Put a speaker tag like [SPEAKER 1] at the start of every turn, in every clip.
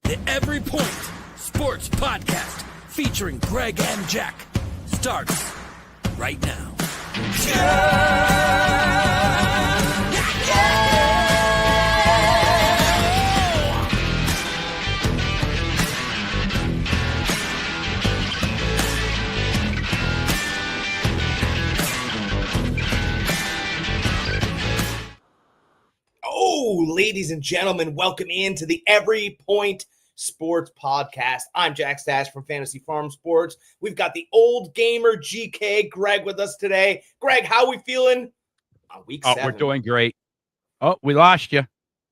[SPEAKER 1] The Every Point Sports Podcast featuring Greg and Jack starts right now.
[SPEAKER 2] Oh, ladies and gentlemen, welcome into the Every Point Sports Podcast. I'm Jack Stash from Fantasy Farm Sports. We've got the OldGamerGK, Greg, with us today. Greg, how we feeling on week 7?
[SPEAKER 3] We're doing great. Oh, we lost you.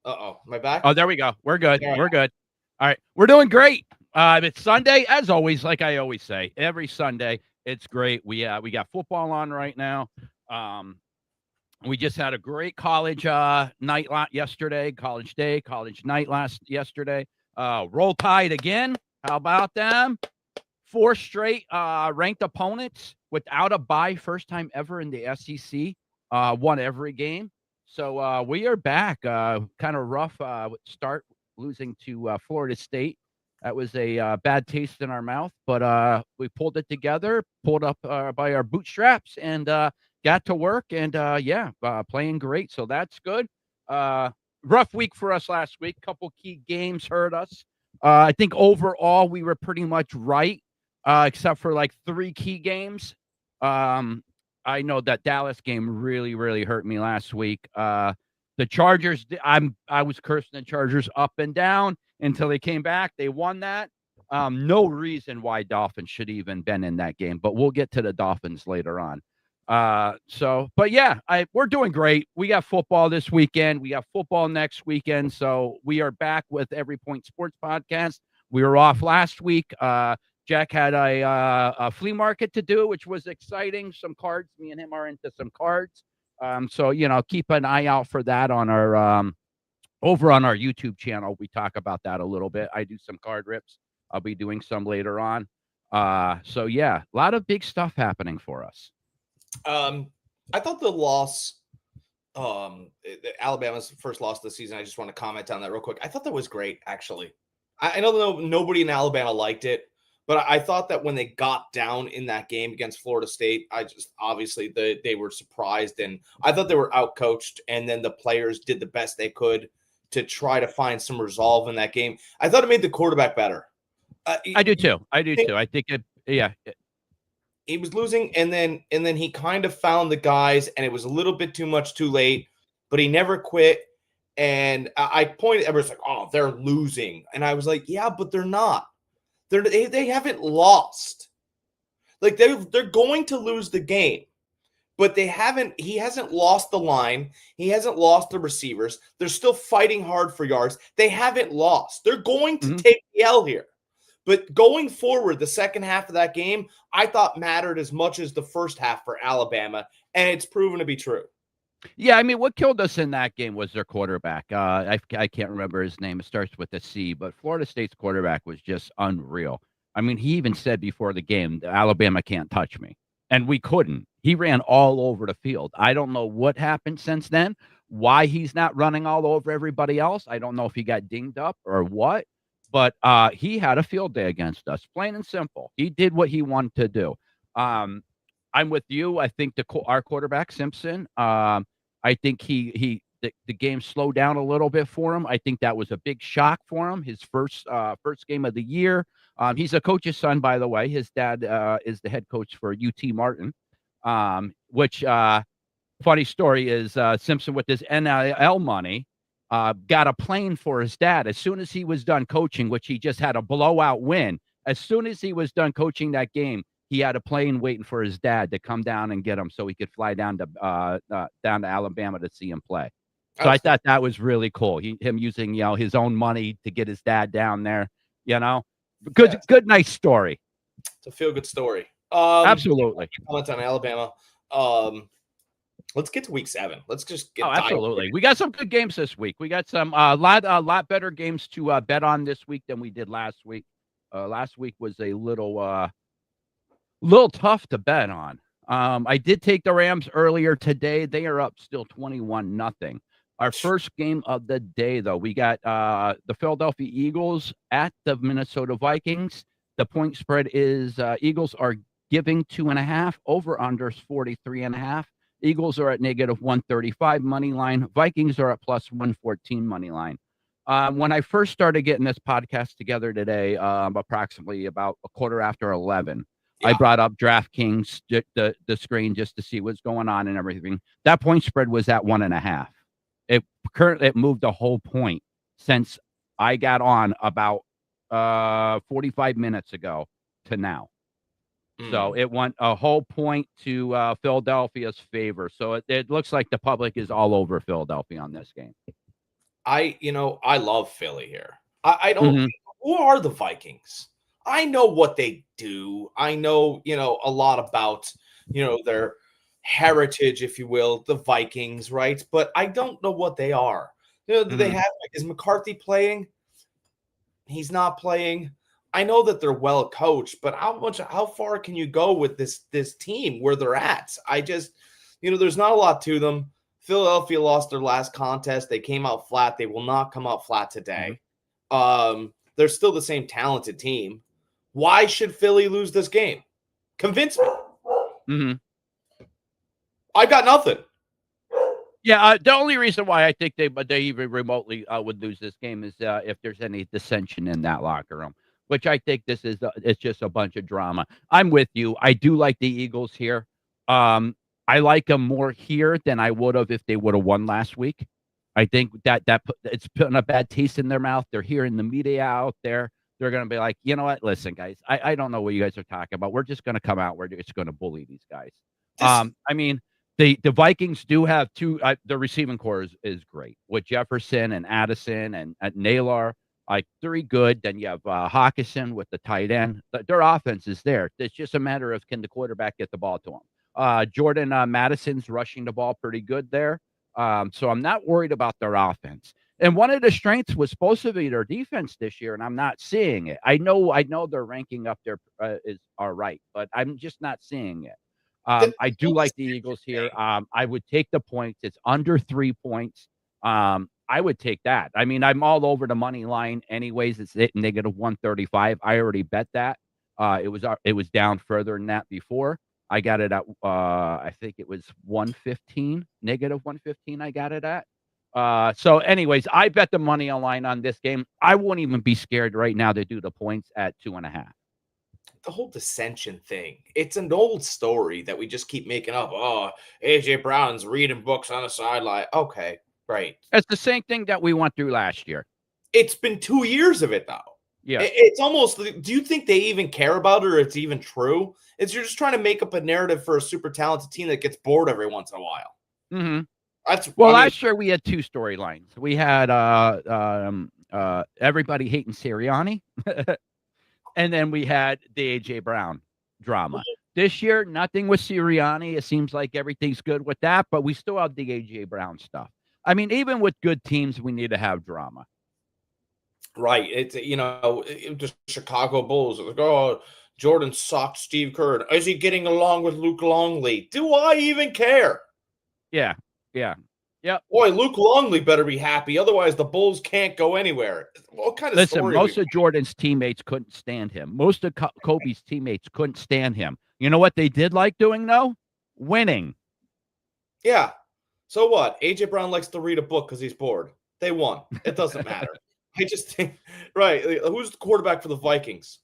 [SPEAKER 2] Uh-oh, am I back?
[SPEAKER 3] Oh, there we go. We're good.
[SPEAKER 2] All right.
[SPEAKER 3] We're good. All right. We're doing great. It's Sunday, as always, like I always say. Every Sunday, it's great. We got football on right now. We just had a great college night yesterday, college day, college night yesterday. Roll Tide again. How about them? 4 straight ranked opponents without a bye, first time ever in the SEC. Won every game. So we are back. Kind of rough start, losing to Florida State. That was a bad taste in our mouth, but we pulled it together, pulled up by our bootstraps, and got to work, and playing great. So that's good. Rough week for us last week. Couple key games hurt us. I think overall we were pretty much right, except for like 3 key games. I know that Dallas game really hurt me last week. The Chargers, I was cursing the Chargers up and down until they came back. They won that. No reason why Dolphins should even been in that game, but we'll get to the Dolphins later on. We're doing great. We got football this weekend. We got football next weekend. So we are back with Every Point Sports Podcast. We were off last week. Jack had a flea market to do, which was exciting. Some cards. Me and him are into some cards. So keep an eye out for that on our over on our YouTube channel. We talk about that a little bit. I do some card rips. I'll be doing some later on. A lot of big stuff happening for us.
[SPEAKER 2] I thought the loss, Alabama's first loss of the season, I just want to comment on that real quick. I thought that was great, actually. I know nobody in Alabama liked it, but I thought that when they got down in that game against Florida State, obviously they were surprised, and I thought they were outcoached, and then the players did the best they could to try to find some resolve in that game. I thought it made the quarterback better.
[SPEAKER 3] I do too. I think
[SPEAKER 2] he was losing, and then he kind of found the guys, and it was a little bit too much too late, but he never quit. And I pointed, everyone's like, oh, they're losing. And I was like, yeah, but they're not. They haven't lost. Like they're going to lose the game, but he hasn't lost the line. He hasn't lost the receivers. They're still fighting hard for yards. They haven't lost. They're going to take the L here. But going forward, the second half of that game, I thought mattered as much as the first half for Alabama, and it's proven to be true.
[SPEAKER 3] Yeah, I mean, what killed us in that game was their quarterback. I can't remember his name. It starts with a C, but Florida State's quarterback was just unreal. I mean, he even said before the game, Alabama can't touch me, and we couldn't. He ran all over the field. I don't know what happened since then, why he's not running all over everybody else. I don't know if he got dinged up or what. But he had a field day against us, plain and simple. He did what he wanted to do. I'm with you. I think our quarterback, Simpson, I think the game slowed down a little bit for him. I think that was a big shock for him, his first game of the year. He's a coach's son, by the way. His dad is the head coach for UT Martin, which funny story is Simpson with his NIL money, got a plane for his dad as soon as he was done coaching, which he just had a blowout win. As soon as he was done coaching that game, he had a plane waiting for his dad to come down and get him so he could fly down to Alabama to see him play. So I thought that was really cool. Him using, his own money to get his dad down there, good, nice story.
[SPEAKER 2] It's a feel-good story.
[SPEAKER 3] Absolutely.
[SPEAKER 2] Comments on Alabama. Let's get to week 7. Let's just get.
[SPEAKER 3] Absolutely. We got some good games this week. We got some a lot better games to bet on this week than we did last week. Last week was a little tough to bet on. I did take the Rams earlier today. They are up still 21-0. Our first game of the day, though, we got the Philadelphia Eagles at the Minnesota Vikings. The point spread is Eagles are giving 2.5. Over under 43.5. Eagles are at -135 money line. Vikings are at +114 money line. When I first started getting this podcast together today, approximately about a quarter after 11, I brought up DraftKings, the screen, just to see what's going on and everything. That point spread was at 1.5. It moved a whole point since I got on about 45 minutes ago to now. So it went a whole point to Philadelphia's favor. So it looks like the public is all over Philadelphia on this game.
[SPEAKER 2] I love Philly here. I don't. Who are the Vikings? I know what they do. I know, a lot about, their heritage, if you will, the Vikings, right? But I don't know what they are. Do they have, is McCarthy playing? He's not playing. I know that they're well coached, but how far can you go with this team where they're at? I just, there's not a lot to them. Philadelphia lost their last contest. They came out flat. They will not come out flat today. They're still the same talented team. Why should Philly lose this game? Convince me. I got nothing.
[SPEAKER 3] Yeah, the only reason why I think they even remotely would lose this game is if there's any dissension in that locker room, which I think this is it's just a bunch of drama. I'm with you. I do like the Eagles here. I like them more here than I would have if they would have won last week. I think that it's putting a bad taste in their mouth. They're hearing the media out there. They're going to be like, you know what? Listen, guys, I don't know what you guys are talking about. We're just going to come out. We're just going to bully these guys. I mean, the Vikings do have two. The receiving core is great with Jefferson and Addison and Naylor. Like, three good. Then you have Hawkinson with the tight end. Their offense is there. It's just a matter of, can the quarterback get the ball to him? Jordan Madison's rushing the ball pretty good there. So I'm not worried about their offense. And one of the strengths was supposed to be their defense this year, and I'm not seeing it. I know their ranking up there are right, but I'm just not seeing it. I do like the Eagles here. I would take the points. It's under 3 points. I would take that. I mean, I'm all over the money line anyways. It's at -135. I already bet that. It was down further than that before. I got it at I think it was 115, -115. I got it at. So anyways, I bet the money line on this game. I wouldn't even be scared right now to do the points at 2.5.
[SPEAKER 2] The whole dissension thing, it's an old story that we just keep making up. Oh, AJ Brown's reading books on the sideline. Okay, right.
[SPEAKER 3] It's the same thing that we went through last year.
[SPEAKER 2] It's been 2 years of it, though.
[SPEAKER 3] Yeah.
[SPEAKER 2] It's almost, do you think they even care about it, or it's even true? You're just trying to make up a narrative for a super talented team that gets bored every once in a while.
[SPEAKER 3] Last year we had two storylines. We had everybody hating Sirianni, and then we had the AJ Brown drama. This year, nothing with Sirianni. It seems like everything's good with that, but we still have the AJ Brown stuff. I mean, even with good teams, we need to have drama.
[SPEAKER 2] Right. It's, the Chicago Bulls. Like, oh, Jordan socked Steve Kerr. Is he getting along with Luke Longley? Do I even care?
[SPEAKER 3] Yeah.
[SPEAKER 2] Boy, Luke Longley better be happy. Otherwise, the Bulls can't go anywhere. What kind of story?
[SPEAKER 3] Most of Jordan's teammates couldn't stand him. Most of Kobe's teammates couldn't stand him. You know what they did like doing, though? Winning.
[SPEAKER 2] Yeah. So what? AJ Brown likes to read a book because he's bored. They won. It doesn't matter. I just think, right. Who's the quarterback for the Vikings?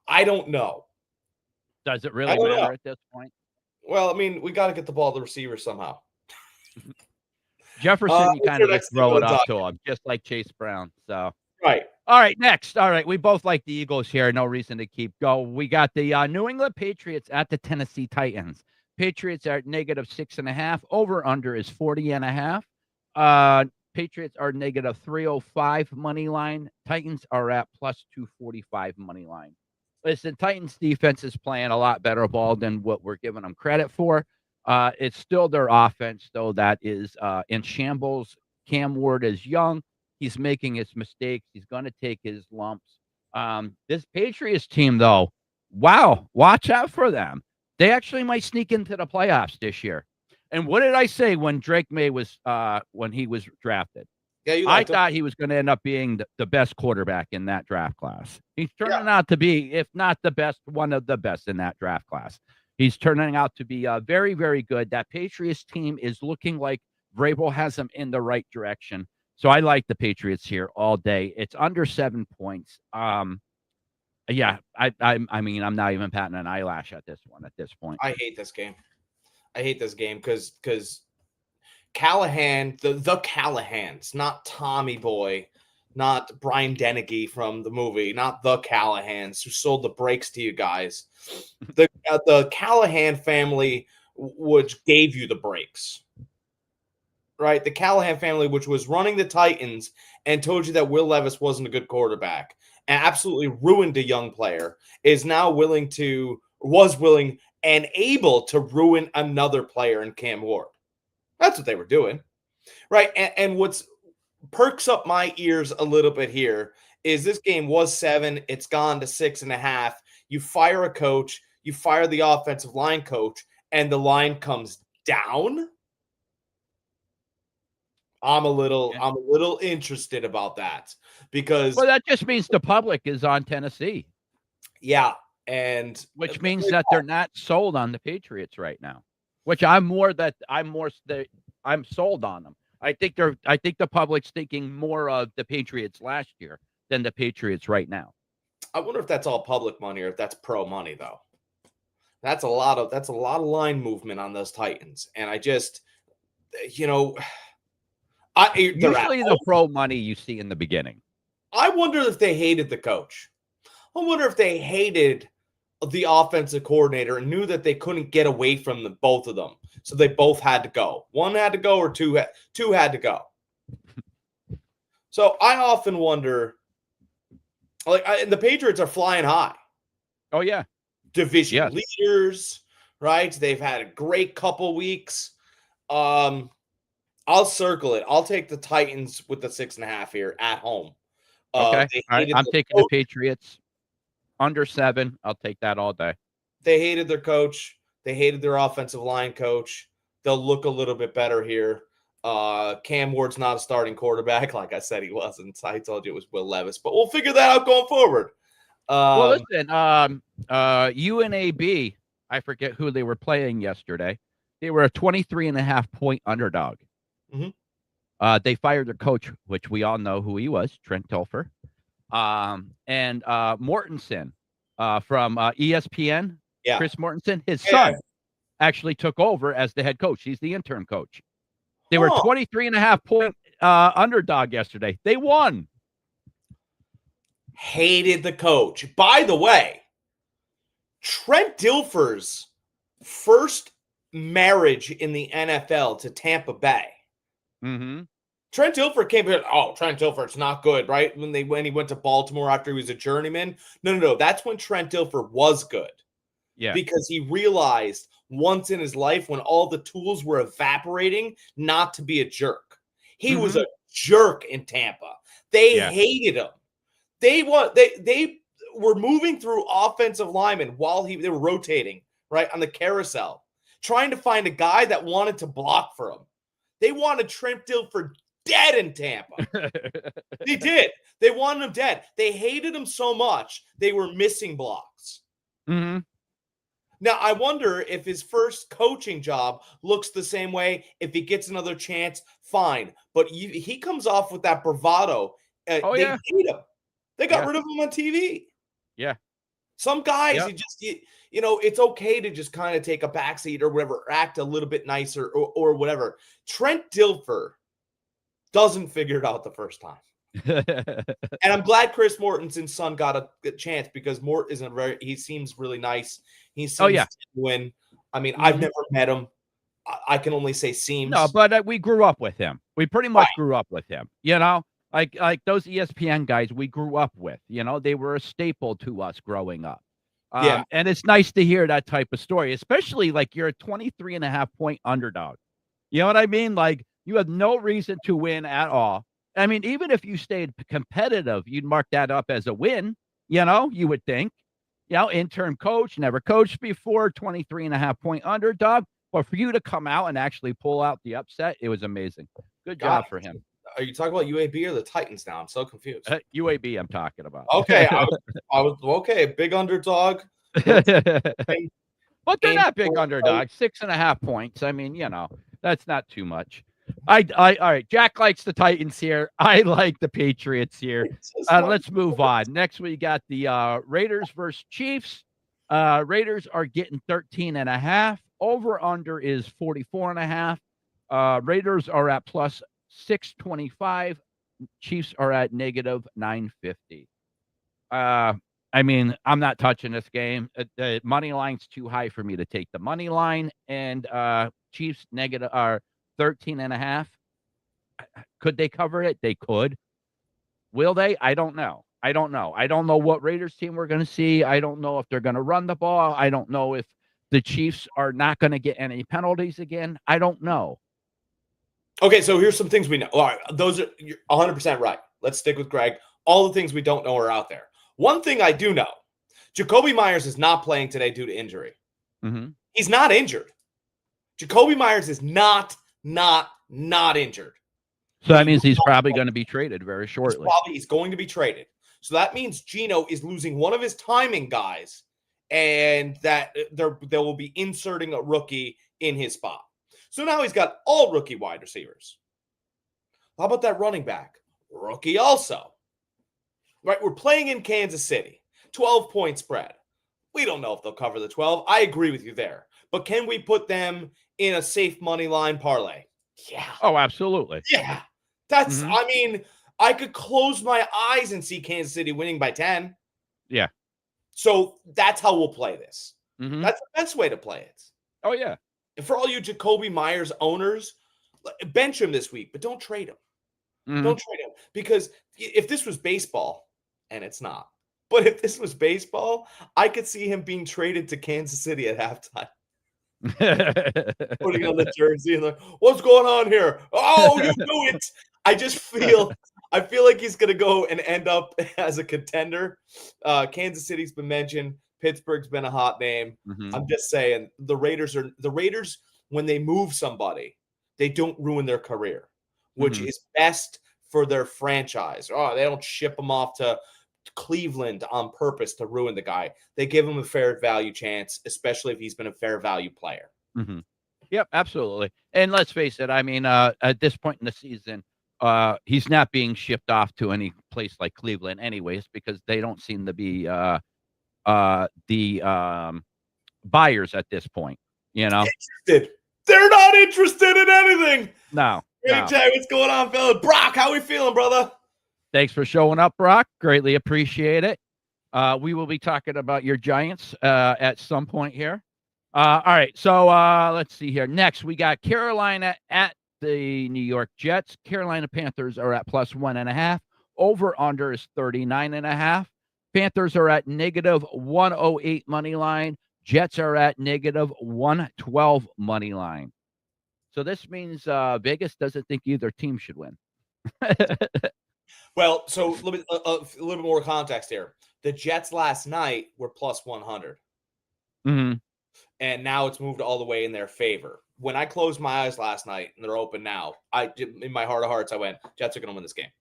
[SPEAKER 2] I don't know.
[SPEAKER 3] Does it really matter at this point?
[SPEAKER 2] Well, I mean, we got to get the ball to the receiver somehow.
[SPEAKER 3] Jefferson, you kind of just throw it up to him, just like Chase Brown. So
[SPEAKER 2] right.
[SPEAKER 3] All right, next. All right, we both like the Eagles here. No reason to keep going. We got the New England Patriots at the Tennessee Titans. Patriots are at -6.5. Over under is 40.5. Patriots are -305 money line. Titans are at +245 money line. Listen, Titans defense is playing a lot better ball than what we're giving them credit for. It's still their offense, though, that is in shambles. Cam Ward is young. He's making his mistakes. He's going to take his lumps. This Patriots team, though, wow, watch out for them. They actually might sneak into the playoffs this year. And what did I say when Drake May was when he was drafted?
[SPEAKER 2] Yeah, you
[SPEAKER 3] I
[SPEAKER 2] liked him.
[SPEAKER 3] thought he was going to end up being the best quarterback in that draft class. He's turning
[SPEAKER 2] Yeah.
[SPEAKER 3] out to be, if not the best, one of the best in that draft class. He's turning out to be very, very good. That Patriots team is looking like Vrabel has them in the right direction. So I like the Patriots here all day. It's under 7 points. Yeah, I mean, I'm not even patting an eyelash at this one at this point.
[SPEAKER 2] I hate this game. I hate this game because Callahan, the Callahans, not Tommy Boy, not Brian Dennehy from the movie, not the Callahans who sold the breaks to you guys. The Callahan family, which gave you the breaks, right? The Callahan family, which was running the Titans and told you that Will Levis wasn't a good quarterback and absolutely ruined a young player, was willing and able to ruin another player in Cam Ward. That's what they were doing, right? And what's perks up my ears a little bit here is this game was 7. It's gone to 6.5. You fire a coach, you fire the offensive line coach, and the line comes down. I'm a little interested about that because
[SPEAKER 3] that just means the public is on Tennessee.
[SPEAKER 2] Yeah, and
[SPEAKER 3] which means that they're not sold on the Patriots right now. Which I'm sold on them. I think the public's thinking more of the Patriots last year than the Patriots right now.
[SPEAKER 2] I wonder if that's all public money or if that's pro money though. That's a lot of line movement on those Titans, and I just, usually
[SPEAKER 3] the pro money you see in the beginning.
[SPEAKER 2] I wonder if they hated the coach. I wonder if they hated the offensive coordinator and knew that they couldn't get away from both of them, so they both had to go. One had to go, or two had to go. So I often wonder, the Patriots are flying high.
[SPEAKER 3] Oh yeah,
[SPEAKER 2] division leaders, right? They've had a great couple weeks. I'll circle it. I'll take the Titans with the 6.5 here at home.
[SPEAKER 3] Okay, I'm taking the Patriots under 7. I'll take that all day.
[SPEAKER 2] They hated their coach. They hated their offensive line coach. They'll look a little bit better here. Cam Ward's not a starting quarterback, like I said he wasn't. I told you it was Will Levis, but we'll figure that out going forward.
[SPEAKER 3] Well, listen, UNAB, I forget who they were playing yesterday. They were a 23.5 point underdog.
[SPEAKER 2] Mm-hmm.
[SPEAKER 3] They fired their coach, which we all know who he was, Trent Dilfer. And Mortensen from ESPN, Chris Mortensen, his son actually took over as the head coach. He's the interim coach. They were 23.5 point underdog yesterday. They won.
[SPEAKER 2] Hated the coach. By the way, Trent Dilfer's first marriage in the NFL to Tampa Bay.
[SPEAKER 3] Mm-hmm.
[SPEAKER 2] Trent Dilfer came here. Oh, Trent Dilfer's not good, right? When he went to Baltimore after he was a journeyman. No. That's when Trent Dilfer was good.
[SPEAKER 3] Yeah.
[SPEAKER 2] Because he realized once in his life when all the tools were evaporating not to be a jerk. He was a jerk in Tampa. They hated him. They were moving through offensive linemen while they were rotating, right, on the carousel, trying to find a guy that wanted to block for him. They wanted Trent Dilfer dead in Tampa. They did. They wanted him dead. They hated him so much, they were missing blocks.
[SPEAKER 3] Mm-hmm.
[SPEAKER 2] Now, I wonder if his first coaching job looks the same way. If he gets another chance, fine. But he comes off with that bravado. They hate him. They got rid of him on TV.
[SPEAKER 3] Yeah.
[SPEAKER 2] Some guys, it's okay to just kind of take a backseat or whatever, or act a little bit nicer or whatever. Trent Dilfer doesn't figure it out the first time. And I'm glad Chris Mortensen's son got a chance because Mort he seems really nice. He seems genuine. I mean, I've never met him. I can only say seems.
[SPEAKER 3] No, but we grew up with him. We pretty much grew up with him, Like those ESPN guys we grew up with, they were a staple to us growing up. And it's nice to hear that type of story, especially like you're a 23.5 point underdog. You know what I mean? Like you have no reason to win at all. I mean, even if you stayed competitive, you'd mark that up as a win, you would think. Interim coach, never coached before, 23.5 point underdog. But for you to come out and actually pull out the upset, it was amazing. Good
[SPEAKER 2] God,
[SPEAKER 3] job for him.
[SPEAKER 2] Are you talking about UAB or the Titans now? I'm so confused.
[SPEAKER 3] UAB, I'm talking about.
[SPEAKER 2] Okay, I was okay. Big underdog.
[SPEAKER 3] But they're
[SPEAKER 2] Game
[SPEAKER 3] not big
[SPEAKER 2] 4
[SPEAKER 3] underdogs. 6.5 points. I mean, that's not too much. All right. Jack likes the Titans here. I like the Patriots here. Let's move on. Next, we got the Raiders versus Chiefs. Raiders are getting 13.5. Over under is 44.5. Raiders are at plus 625. Chiefs are at negative 950. I mean, I'm not touching this game. The money line's too high for me to take the money line, and Chiefs negative are 13.5. Could they cover it? They could. Will they? I don't know. I don't know what Raiders team we're going to see. I don't know if they're going to run the ball. I don't know if the Chiefs are not going to get any penalties again. I don't know.
[SPEAKER 2] Okay, so here's some things we know. All right, those are you're 100% right. Let's stick with Greg. All the things we don't know are out there. One thing I do know, Jacoby Myers is not playing today due to injury.
[SPEAKER 3] Mm-hmm.
[SPEAKER 2] He's not injured. Jacoby Myers is not injured.
[SPEAKER 3] So that means he's probably going to be traded very shortly.
[SPEAKER 2] He's going to be traded. So that means Gino is losing one of his timing guys, and that they will be inserting a rookie in his spot. So now he's got all rookie wide receivers. How about that running back? Rookie also. Right, we're playing in Kansas City. 12-point spread. We don't know if they'll cover the 12. I agree with you there. But can we put them in a safe money line parlay? Yeah.
[SPEAKER 3] Oh, absolutely.
[SPEAKER 2] Yeah. That's, I mean, I could close my eyes and see Kansas City winning by 10.
[SPEAKER 3] Yeah.
[SPEAKER 2] So that's how we'll play this.
[SPEAKER 3] Mm-hmm.
[SPEAKER 2] That's the best way to play it.
[SPEAKER 3] Oh, yeah.
[SPEAKER 2] And for all you Jacoby Myers owners, bench him this week, but don't trade him.
[SPEAKER 3] Mm-hmm.
[SPEAKER 2] Don't trade him. Because if this was baseball, and it's not, but if this was baseball, I could see him being traded to Kansas City at halftime. Putting on the jersey and like, what's going on here? Oh, you do it. I feel like he's gonna go and end up as a contender. Kansas City's been mentioned. Pittsburgh's been a hot name.
[SPEAKER 3] Mm-hmm.
[SPEAKER 2] I'm just saying the Raiders when they move somebody, they don't ruin their career, which is best for their franchise. Oh, they don't ship them off to Cleveland on purpose to ruin the guy. They give him a fair value chance, especially if he's been a fair value player.
[SPEAKER 3] Mm-hmm. Yep, absolutely. And let's face it, I mean, at this point in the season, he's not being shipped off to any place like Cleveland anyways, because they don't seem to be the buyers at this point,
[SPEAKER 2] Interested. They're not interested in anything.
[SPEAKER 3] No.
[SPEAKER 2] Hey, Jay, what's going on, fella? Brock, how we feeling, brother?
[SPEAKER 3] Thanks for showing up, Brock. Greatly appreciate it. We will be talking about your Giants at some point here. All right, so let's see here. Next, we got Carolina at the New York Jets. Carolina Panthers are at plus 1.5. Over under is 39.5. Panthers are at negative 108 money line. Jets are at negative 112 money line. So this means Vegas doesn't think either team should win.
[SPEAKER 2] Well, so a little bit more context here. The Jets last night were plus 100.
[SPEAKER 3] Mm-hmm.
[SPEAKER 2] And now it's moved all the way in their favor. When I closed my eyes last night, and they're open now, in my heart of hearts, I went, Jets are going to win this game.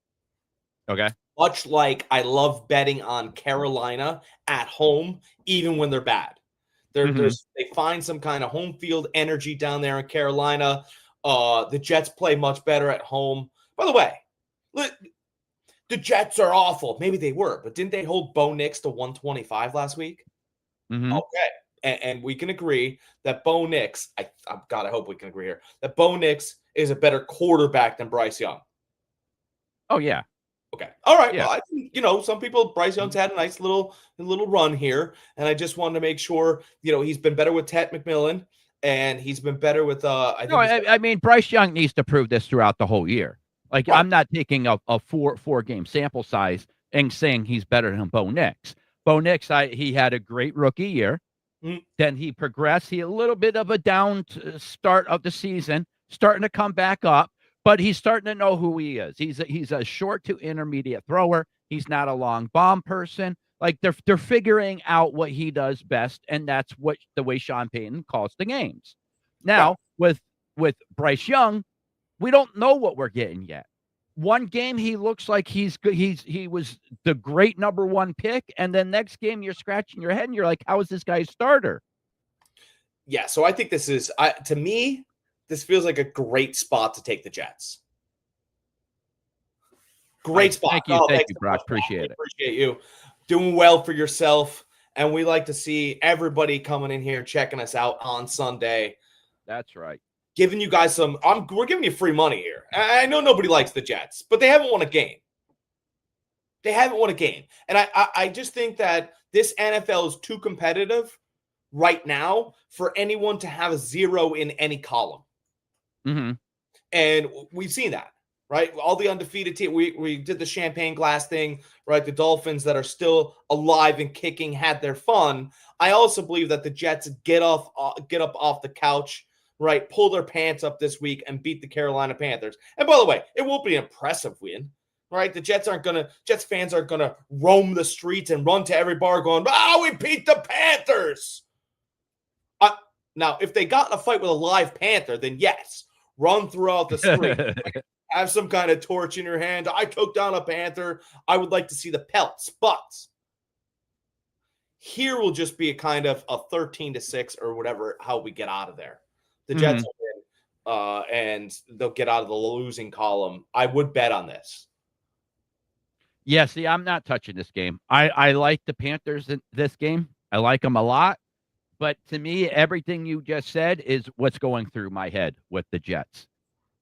[SPEAKER 3] Okay.
[SPEAKER 2] Much like I love betting on Carolina at home, even when they're bad. They find some kind of home field energy down there in Carolina. The Jets play much better at home. By the way, the Jets are awful. Maybe they were, but didn't they hold Bo Nix to 125 last week?
[SPEAKER 3] Mm-hmm.
[SPEAKER 2] Okay. And we can agree that Bo Nix, I hope we can agree here, that Bo Nix is a better quarterback than Bryce Young.
[SPEAKER 3] Oh, yeah.
[SPEAKER 2] Okay. All right.
[SPEAKER 3] Yeah.
[SPEAKER 2] Well, I think, some people, Bryce Young's had a nice little run here. And I just wanted to make sure, he's been better with Ted McMillan and he's been better with,
[SPEAKER 3] I mean, Bryce Young needs to prove this throughout the whole year. Like, right. I'm not taking a four game sample size and saying he's better than Bo Nix. Bo Nix, he had a great rookie year. Mm-hmm. Then he progressed. He had a little bit of a down start of the season, starting to come back up. But he's starting to know who he is. He's a short to intermediate thrower. He's not a long bomb person. Like they're figuring out what he does best, and that's the way Sean Payton calls the games. Now, with Bryce Young, we don't know what we're getting yet. One game he looks like he's good. He was the great number one pick, and then next game you're scratching your head and you're like, how is this guy a starter?
[SPEAKER 2] Yeah, so I think this is to me, this feels like a great spot to take the Jets. Great spot.
[SPEAKER 3] Thank you, thank you, Brock. Appreciate it.
[SPEAKER 2] Appreciate you doing well for yourself, and we like to see everybody coming in here checking us out on Sunday.
[SPEAKER 3] That's right.
[SPEAKER 2] Giving you guys we're giving you free money here. I know nobody likes the Jets, but they haven't won a game. They haven't won a game. And I just think that this NFL is too competitive right now for anyone to have a zero in any column.
[SPEAKER 3] Mm-hmm.
[SPEAKER 2] And we've seen that, right? All the undefeated team. We did the champagne glass thing, right? The Dolphins that are still alive and kicking had their fun. I also believe that the Jets get up off the couch, right? Pull their pants up this week and beat the Carolina Panthers. And by the way, it won't be an impressive win, right? The Jets fans aren't gonna roam the streets and run to every bar going, we beat the Panthers. Now, if they got in a fight with a live panther, then yes, run throughout the street. Have some kind of torch in your hand. I took down a panther. I would like to see the pelts, but here will just be a kind of a 13-6 or whatever, how we get out of there. The Jets will win, and they'll get out of the losing column. I would bet on this.
[SPEAKER 3] Yeah, see, I'm not touching this game. I like the Panthers in this game. I like them a lot. But to me, everything you just said is what's going through my head with the Jets.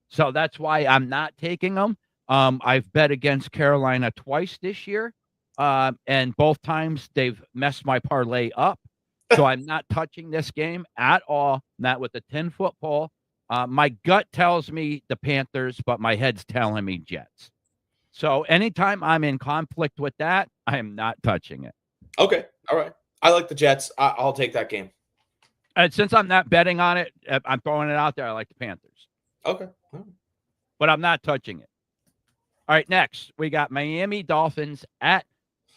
[SPEAKER 3] So that's why I'm not taking them. I've bet against Carolina twice this year, and both times they've messed my parlay up. So I'm not touching this game at all, not with the 10-foot pole. My gut tells me the Panthers, but my head's telling me Jets. So anytime I'm in conflict with that, I am not touching it.
[SPEAKER 2] Okay. All right. I like the Jets. I'll take that game.
[SPEAKER 3] And since I'm not betting on it, I'm throwing it out there. I like the Panthers.
[SPEAKER 2] Okay.
[SPEAKER 3] But I'm not touching it. All right, next, we got Miami Dolphins at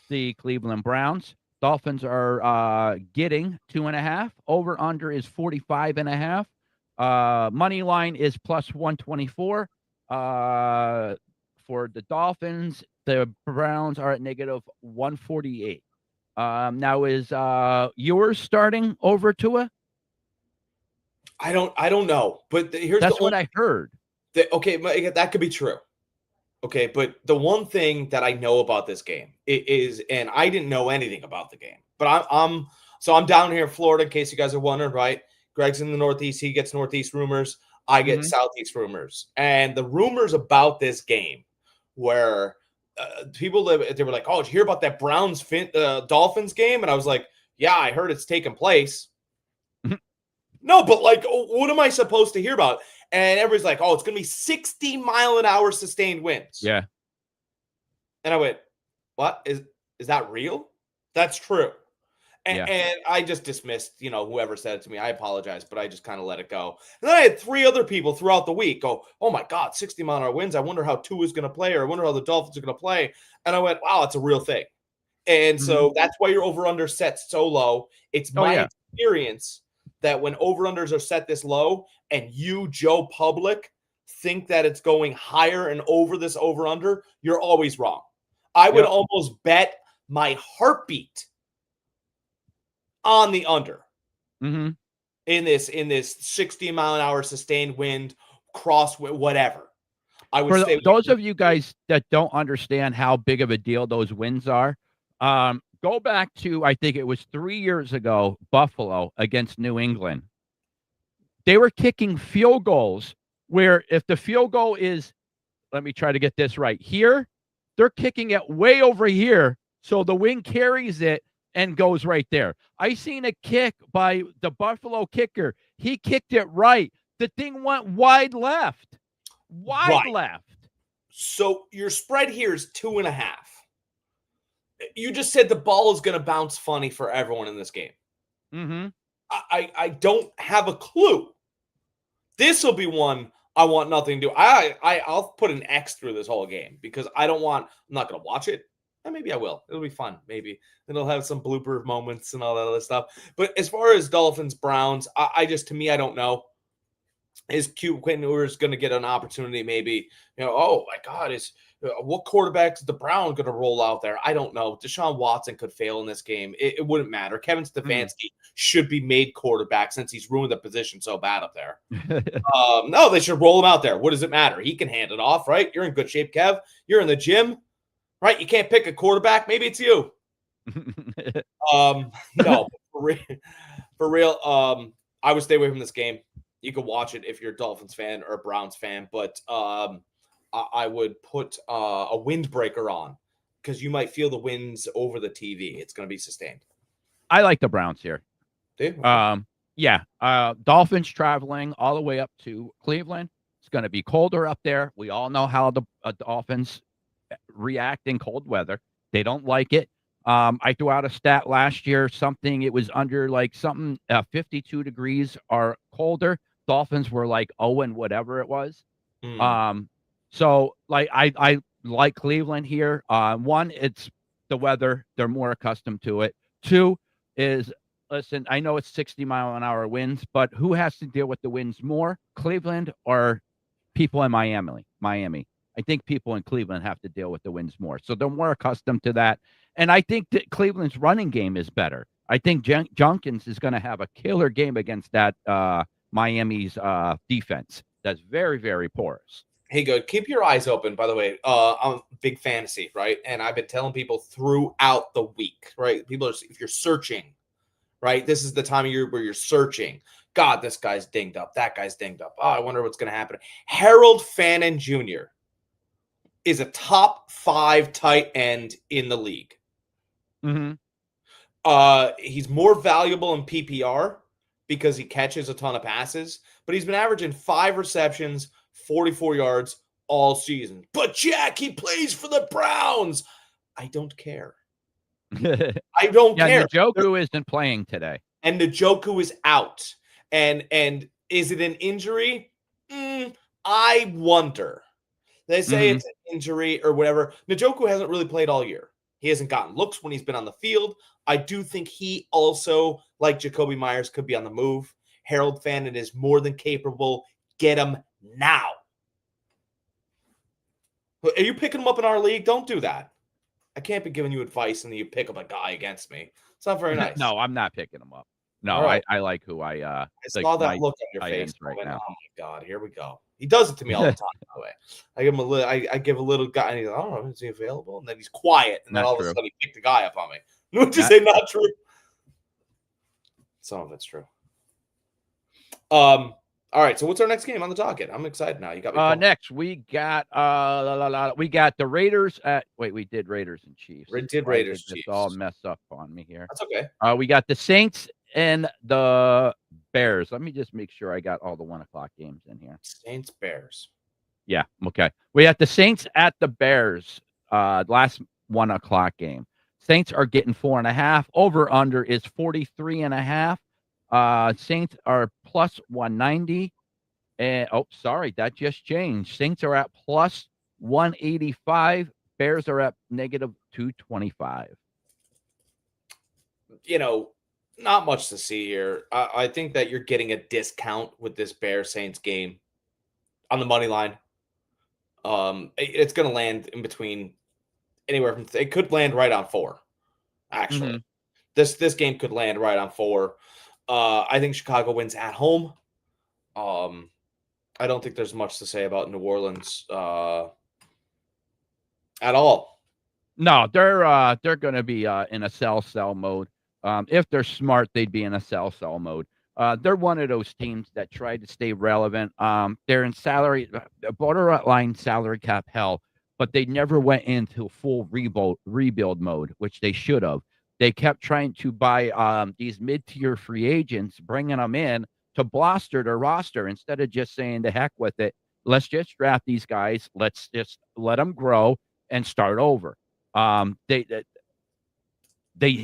[SPEAKER 3] the Cleveland Browns. Dolphins are getting 2.5. Over-under is 45.5. Money line is plus 124. For the Dolphins, the Browns are at negative 148. Now is yours starting over Tua?
[SPEAKER 2] I don't know, but
[SPEAKER 3] That's what I heard.
[SPEAKER 2] Okay, that could be true. Okay, but the one thing that I know about this game is, and I didn't know anything about the game, but I'm down here in Florida, in case you guys are wondering, right? Greg's in the Northeast, he gets Northeast rumors, I get Southeast rumors, and the rumors about this game where people they were like, "Oh, did you hear about that Browns Dolphins game?" And I was like, "Yeah, I heard it's taking place." No, but like, what am I supposed to hear about? And everybody's like, "Oh, it's going to be 60-mile-an-hour sustained winds."
[SPEAKER 3] Yeah.
[SPEAKER 2] And I went, "What? Is that real?" That's true. And I just dismissed, whoever said it to me. I apologize, but I just kind of let it go. And then I had 3 other people throughout the week go, "Oh my God, 60-mile-an-hour winds. I wonder how Tua is going to play, or I wonder how the Dolphins are going to play." And I went, "Wow, it's a real thing." And so that's why your over-under sets so low. It's my experience that when over-unders are set this low and you, Joe Public, think that it's going higher and over this over-under, you're always wrong. I would almost bet my heartbeat on the under in this 60-mile-an-hour sustained wind, crosswind, whatever. I would say
[SPEAKER 3] those of you guys that don't understand how big of a deal those winds are, go back to, I think it was 3 years ago, Buffalo against New England. They were kicking field goals where if the field goal is, let me try to get this right, here, they're kicking it way over here, so the wind carries it and goes right there. I seen a kick by the Buffalo kicker. He kicked it right. The thing went wide left. Left.
[SPEAKER 2] So your spread here is 2.5. You just said the ball is going to bounce funny for everyone in this game. I don't have a clue. This will be one I want nothing to do. I'll put an X through this whole game because I'm not going to watch it. And maybe I will. It'll be fun. Maybe it'll have some blooper moments and all that other stuff. But as far as Dolphins, Browns, to me, I don't know. Quentin Ewers going to get an opportunity? Maybe, oh my God, what quarterback is the Brown going to roll out there? I don't know. Deshaun Watson could fail in this game. It wouldn't matter. Kevin Stefanski should be made quarterback since he's ruined the position so bad up there. No, they should roll him out there. What does it matter? He can hand it off, right? You're in good shape, Kev. You're in the gym, right? You can't pick a quarterback. Maybe it's you. No, for real. I would stay away from this game. You can watch it if you're a Dolphins fan or a Browns fan, but I would put a windbreaker on because you might feel the winds over the TV. It's going to be sustained.
[SPEAKER 3] I like the Browns here.
[SPEAKER 2] Okay.
[SPEAKER 3] Yeah. Dolphins traveling all the way up to Cleveland. It's going to be colder up there. We all know how the Dolphins react in cold weather. They don't like it. I threw out a stat last year, it was under 52 degrees or colder. Dolphins were like 0 and whatever it was. So I like Cleveland here. One, it's the weather. They're more accustomed to it. Two is, listen, I know it's 60-mile-an-hour winds, but who has to deal with the winds more, Cleveland or people in Miami? I think people in Cleveland have to deal with the winds more. So they're more accustomed to that. And I think that Cleveland's running game is better. I think Jenkins is going to have a killer game against that Miami's defense. That's very, very porous.
[SPEAKER 2] Hey, good. Keep your eyes open, by the way. I'm big fantasy, right? And I've been telling people throughout the week, right? If you're searching, right? This is the time of year where you're searching. God, this guy's dinged up. That guy's dinged up. Oh, I wonder what's going to happen. Harold Fannin Jr. is a top 5 tight end in the league. He's more valuable in PPR because he catches a ton of passes, but he's been averaging 5 receptions, 44 yards all season. But Jack, he plays for the Browns. I don't care. I don't care.
[SPEAKER 3] Njoku isn't playing today.
[SPEAKER 2] And Njoku is out. And is it an injury? I wonder. They say it's an injury or whatever. Njoku hasn't really played all year. He hasn't gotten looks when he's been on the field. I do think he also, like Jacoby Myers, could be on the move. Harold Fannin is more than capable. Get him now. Are you picking him up in our league? Don't do that. I can't be giving you advice and then you pick up a guy against me. It's not very nice.
[SPEAKER 3] No, I'm not picking him up. No, right. I like who I
[SPEAKER 2] saw that look on your face
[SPEAKER 3] right now.
[SPEAKER 2] Oh my God, here we go. He does it to me all the time, by the way. I give him a little, I give a little guy, and he's like, I don't know, is he available? And then he's quiet, and then all of a sudden he picked the guy up on me. Would you say not true? Some of it's true. All right, so what's our next game on the docket? I'm excited now. You got me.
[SPEAKER 3] Next we got the Raiders at we did Raiders and Chiefs.
[SPEAKER 2] We did Raiders Chiefs.
[SPEAKER 3] It's all messed up on me here.
[SPEAKER 2] That's okay.
[SPEAKER 3] We got the Saints and the Bears. Let me just make sure I got all the 1 o'clock games in here.
[SPEAKER 2] Saints Bears.
[SPEAKER 3] Yeah, okay. We got the Saints at the Bears. Last 1 o'clock game. Saints are getting 4.5. Over under is 43.5. Saints are plus 190. And sorry, that just changed. Saints are at plus 185. Bears are at negative 225.
[SPEAKER 2] Not much to see here. I think that you're getting a discount with this Bears Saints game on the money line. It's going to land in between anywhere from it could land right on 4. Actually, this game could land right on 4. I think Chicago wins at home. I don't think there's much to say about New Orleans at all.
[SPEAKER 3] No, they're going to be in a sell mode. If they're smart, they'd be in a sell mode. They're one of those teams that try to stay relevant. They're in borderline salary cap hell, but they never went into full rebuild mode, which they should have. They kept trying to buy these mid-tier free agents, bringing them in to bolster their roster instead of just saying the heck with it. Let's just draft these guys. Let's just let them grow and start over. They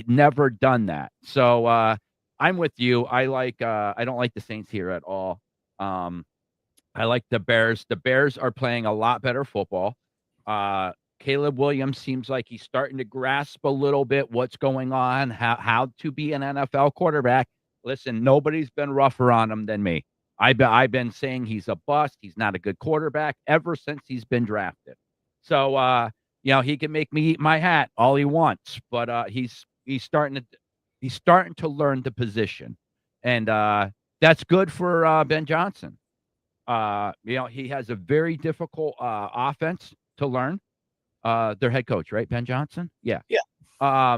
[SPEAKER 3] never done that. So I'm with you. I don't like the Saints here at all. I like the Bears. The Bears are playing a lot better football. Caleb Williams seems like he's starting to grasp a little bit what's going on, how to be an NFL quarterback. Listen, nobody's been rougher on him than me. I've been saying he's a bust. He's not a good quarterback ever since he's been drafted. So he can make me eat my hat all he wants, but he's starting to learn the position, and that's good for Ben Johnson. He has a very difficult offense to learn. Their head coach, right? Ben Johnson? Yeah.
[SPEAKER 2] Yeah.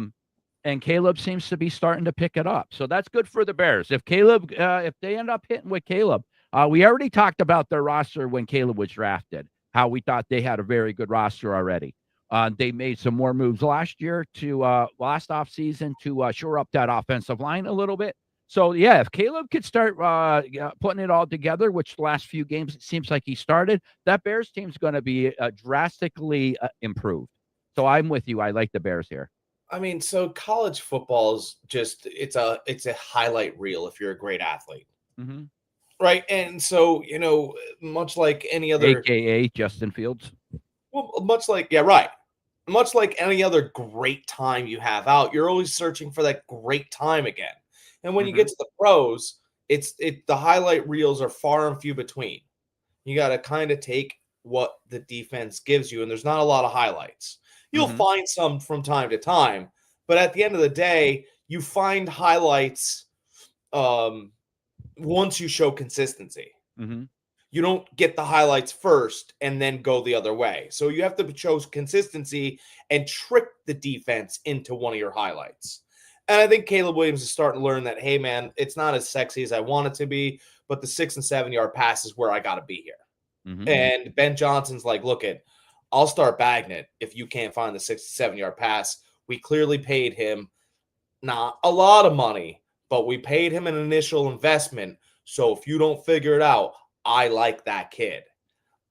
[SPEAKER 3] And Caleb seems to be starting to pick it up. So that's good for the Bears. If they end up hitting with Caleb, we already talked about their roster when Caleb was drafted, how we thought they had a very good roster already. They made some more moves last offseason to shore up that offensive line a little bit. So, yeah, if Caleb could start putting it all together, which the last few games it seems like he started, that Bears team's going to be drastically improved. So I'm with you. I like the Bears here.
[SPEAKER 2] I mean, so college football is just it's a highlight reel if you're a great athlete.
[SPEAKER 3] Mm-hmm.
[SPEAKER 2] Right. And so, much like any other
[SPEAKER 3] AKA Justin Fields.
[SPEAKER 2] Well, much like any other great time you have out, you're always searching for that great time again. And when you get to the pros, the highlight reels are far and few between. You got to kind of take what the defense gives you, and there's not a lot of highlights. You'll find some from time to time, but at the end of the day, you find highlights once you show consistency.
[SPEAKER 3] Mm-hmm.
[SPEAKER 2] You don't get the highlights first and then go the other way. So you have to show consistency and trick the defense into one of your highlights. And I think Caleb Williams is starting to learn that, hey, man, it's not as sexy as I want it to be, but the 6 and 7 yard pass is where I got to be here.
[SPEAKER 3] Mm-hmm.
[SPEAKER 2] And Ben Johnson's like, look, I'll start bagging it if you can't find the 6 to 7 yard pass. We clearly paid him not a lot of money, but we paid him an initial investment. So if you don't figure it out, I like that kid.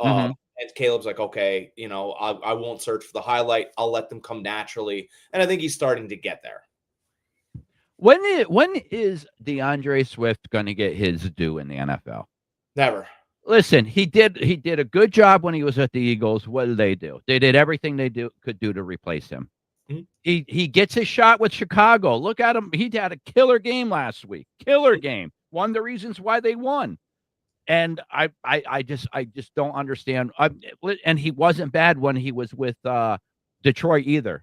[SPEAKER 2] And Caleb's like, okay, I won't search for the highlight. I'll let them come naturally. And I think he's starting to get there.
[SPEAKER 3] When is DeAndre Swift going to get his due in the NFL?
[SPEAKER 2] Never.
[SPEAKER 3] Listen, he did a good job when he was at the Eagles. What did they do? They did everything they could do to replace him. Mm-hmm. He gets his shot with Chicago. Look at him. He had a killer game last week. Killer game. One of the reasons why they won. And I just don't understand. And he wasn't bad when he was with Detroit either.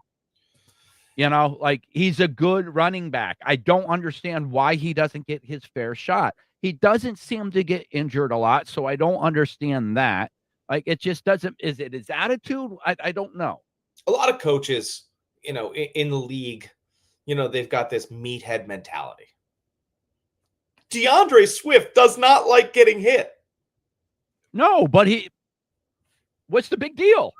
[SPEAKER 3] He's a good running back. I don't understand why he doesn't get his fair shot. He doesn't seem to get injured a lot, so I don't understand that. It just doesn't. Is it his attitude? I don't know.
[SPEAKER 2] A lot of coaches, in the league, they've got this meathead mentality. DeAndre Swift does not like getting hit.
[SPEAKER 3] No, but what's the big deal?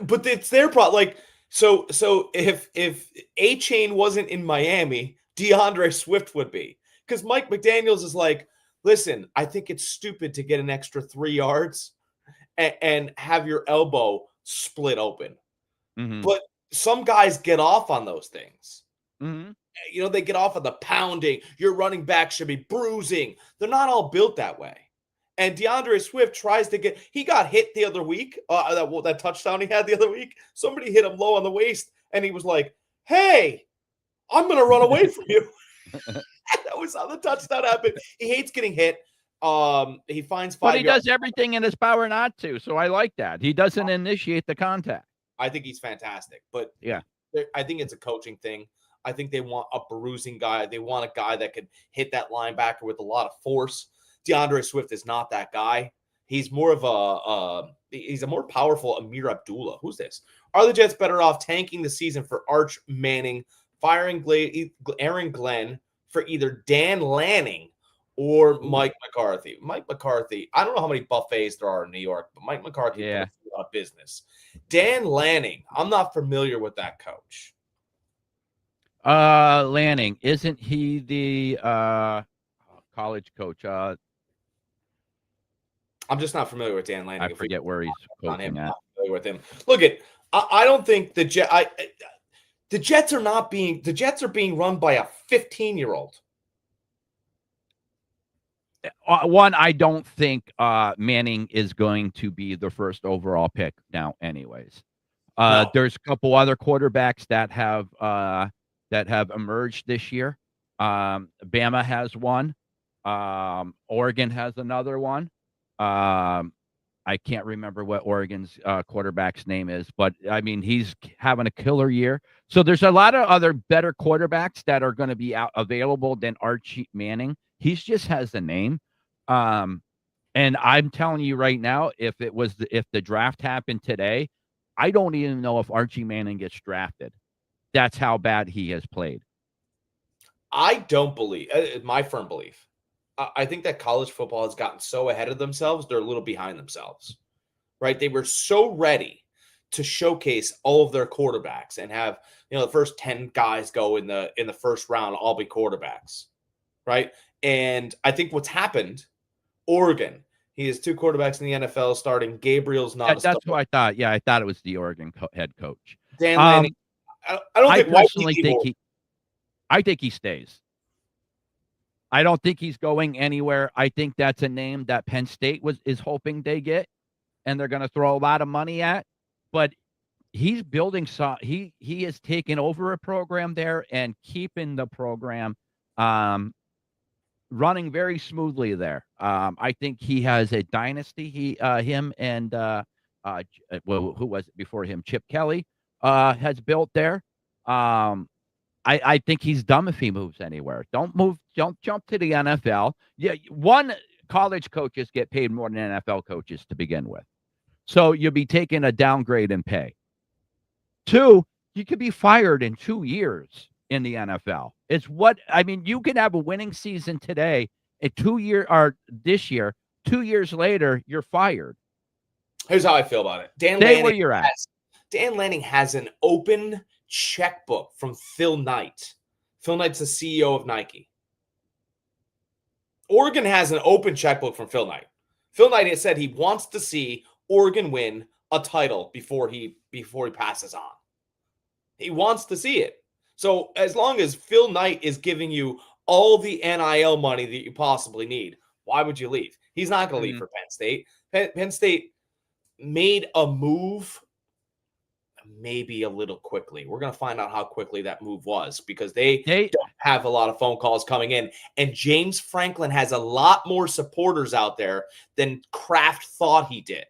[SPEAKER 2] But it's their problem. So if A-Chain wasn't in Miami, DeAndre Swift would be. Because Mike McDaniels is like, listen, I think it's stupid to get an extra 3 yards and have your elbow split open. Mm-hmm. But some guys get off on those things. Mm-hmm. They get off on the pounding. Your running back should be bruising. They're not all built that way. And DeAndre Swift tries to he got hit the other week. That touchdown he had the other week. Somebody hit him low on the waist, and he was like, hey, I'm going to run away from you. That was how the touchdown happened. He hates getting hit. He finds 5 yards.
[SPEAKER 3] But he does everything in his power not to, so I like that. He doesn't initiate the contact.
[SPEAKER 2] I think he's fantastic. But
[SPEAKER 3] yeah,
[SPEAKER 2] I think it's a coaching thing. I think they want a bruising guy. They want a guy that could hit that linebacker with a lot of force. DeAndre Swift is not that guy. He's more of he's a more powerful Amir Abdullah. Who's this? Are the Jets better off tanking the season for Arch Manning, firing Aaron Glenn for either Dan Lanning or Mike McCarthy? Mike McCarthy, I don't know how many buffets there are in New York, but Mike McCarthy does a lot of business. Dan Lanning, I'm not familiar with that coach.
[SPEAKER 3] Lanning, isn't he the college coach?
[SPEAKER 2] I'm just not familiar with Dan Lanning.
[SPEAKER 3] I forget where he's coaching at.
[SPEAKER 2] I'm not familiar with him. Look, I don't think the Jets are being run by a 15-year-old.
[SPEAKER 3] One, I don't think Manning is going to be the first overall pick now. Anyways, no. There's a couple other quarterbacks that have emerged this year. Bama has one. Oregon has another one. I can't remember what Oregon's quarterback's name is, but I mean, he's having a killer year. So there's a lot of other better quarterbacks that are going to be available than Archie Manning. He just has the name. And I'm telling you right now, if the draft happened today, I don't even know if Archie Manning gets drafted. That's how bad he has played.
[SPEAKER 2] I don't believe, my firm belief. I think that college football has gotten so ahead of themselves, they're a little behind themselves, right? They were so ready to showcase all of their quarterbacks and have, the first 10 guys go in the first round all be quarterbacks, right? And I think what's happened, Oregon, he has 2 quarterbacks in the NFL starting. Gabriel's not.
[SPEAKER 3] That's what I thought. Yeah, I thought it was the Oregon head coach.
[SPEAKER 2] Dan Lanning. I don't think.
[SPEAKER 3] I think he stays. I don't think he's going anywhere. I think that's a name that Penn State is hoping they get, and they're going to throw a lot of money at. But he's building. He has taken over a program there and keeping the program running very smoothly there. I think he has a dynasty. Him and who was it before him? Chip Kelly has built there. I think he's dumb if he moves anywhere. Don't jump to the NFL. Yeah, one, college coaches get paid more than NFL coaches to begin with. So you'll be taking a downgrade in pay. 2, you could be fired in 2 years in the NFL. You can have a winning season today, this year, 2 years later, you're fired.
[SPEAKER 2] Here's how I feel about it.
[SPEAKER 3] Stay where you're at.
[SPEAKER 2] Dan Lanning has an open checkbook from Phil Knight. Phil Knight's the CEO of Nike. Oregon has an open checkbook from Phil Knight. Phil Knight has said he wants to see Oregon win a title before he passes on. He wants to see it. So as long as Phil Knight is giving you all the NIL money that you possibly need, why would you leave? He's not going to leave for Penn State. Penn State made a move maybe a little quickly. We're going to find out how quickly that move was because they don't have a lot of phone calls coming in. And James Franklin has a lot more supporters out there than Kraft thought he did.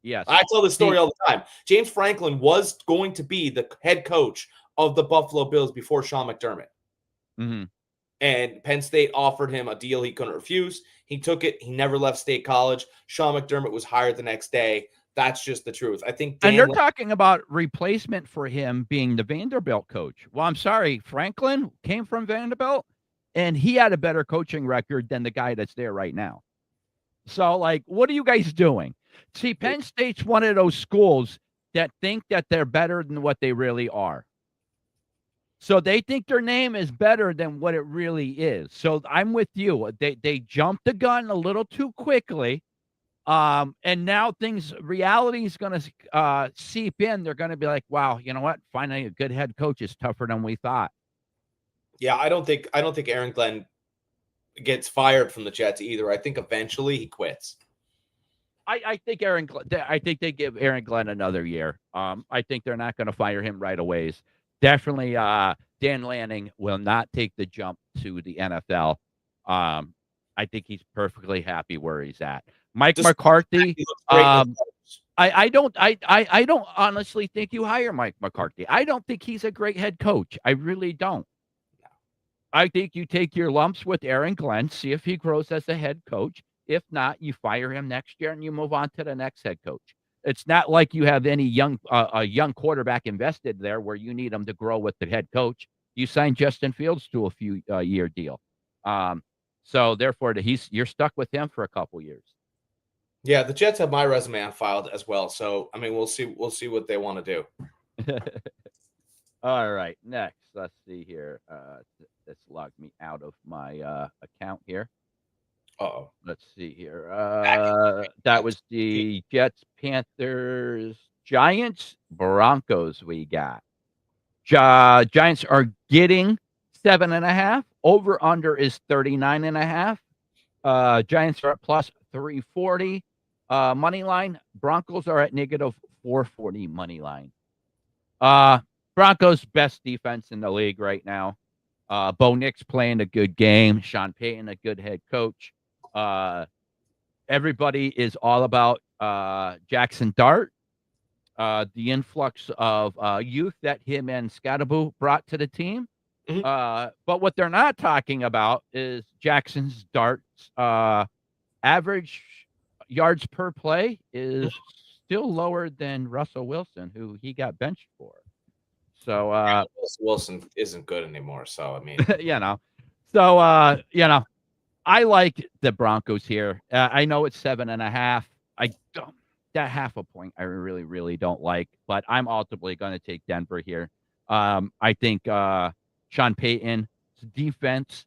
[SPEAKER 3] Yes.
[SPEAKER 2] I tell this story all the time. James Franklin was going to be the head coach of the Buffalo Bills before Sean McDermott.
[SPEAKER 3] Mm-hmm.
[SPEAKER 2] And Penn State offered him a deal he couldn't refuse. He took it. He never left State College. Sean McDermott was hired the next day. That's just the truth. I think
[SPEAKER 3] and they're talking about replacement for him being the Vanderbilt coach. Well, I'm sorry. Franklin came from Vanderbilt, and he had a better coaching record than the guy that's there right now. So, what are you guys doing? See, Penn State's one of those schools that think that they're better than what they really are. So they think their name is better than what it really is. So I'm with you. They jumped the gun a little too quickly. And now reality is going to seep in. They're going to be like, wow, you know what? Finding a good head coach is tougher than we thought.
[SPEAKER 2] Yeah, I don't think Aaron Glenn gets fired from the Jets either. I think eventually he quits.
[SPEAKER 3] I think they give Aaron Glenn another year. I think they're not going to fire him right away. Definitely, Dan Lanning will not take the jump to the NFL. I think he's perfectly happy where he's at. Mike McCarthy. I don't honestly think you hire Mike McCarthy. I don't think he's a great head coach. I really don't. I think you take your lumps with Aaron Glenn, see if he grows as a head coach. If not, you fire him next year and you move on to the next head coach. It's not like you have any young quarterback invested there where you need him to grow with the head coach. You signed Justin Fields to a few year deal. So therefore you're stuck with him for a couple years.
[SPEAKER 2] Yeah, the Jets have my resume on file as well. So I mean, we'll see what they want to do.
[SPEAKER 3] All right, next, let's see here. This logged me out of my account here.
[SPEAKER 2] Uh-oh.
[SPEAKER 3] Let's see here. That was the Jets, Panthers, Giants, Broncos we got. Giants are getting 7.5. Over under is 39.5. Giants are at plus 340 money line. Broncos are at negative 440 money line. Broncos best defense in the league right now. Bo Nix playing a good game. Sean Payton, a good head coach. Everybody is all about Jackson Dart. The influx of youth that him and Scadaboo brought to the team.
[SPEAKER 2] Mhm.
[SPEAKER 3] But what they're not talking about is Jackson's Dart's average yards per play is still lower than Russell Wilson, who he got benched for. So,
[SPEAKER 2] Wilson isn't good anymore. So, I mean,
[SPEAKER 3] you know, so, I like the Broncos here. I know it's 7.5. I don't, that half a point I really, really don't like, but I'm ultimately going to take Denver here. I think Sean Payton's defense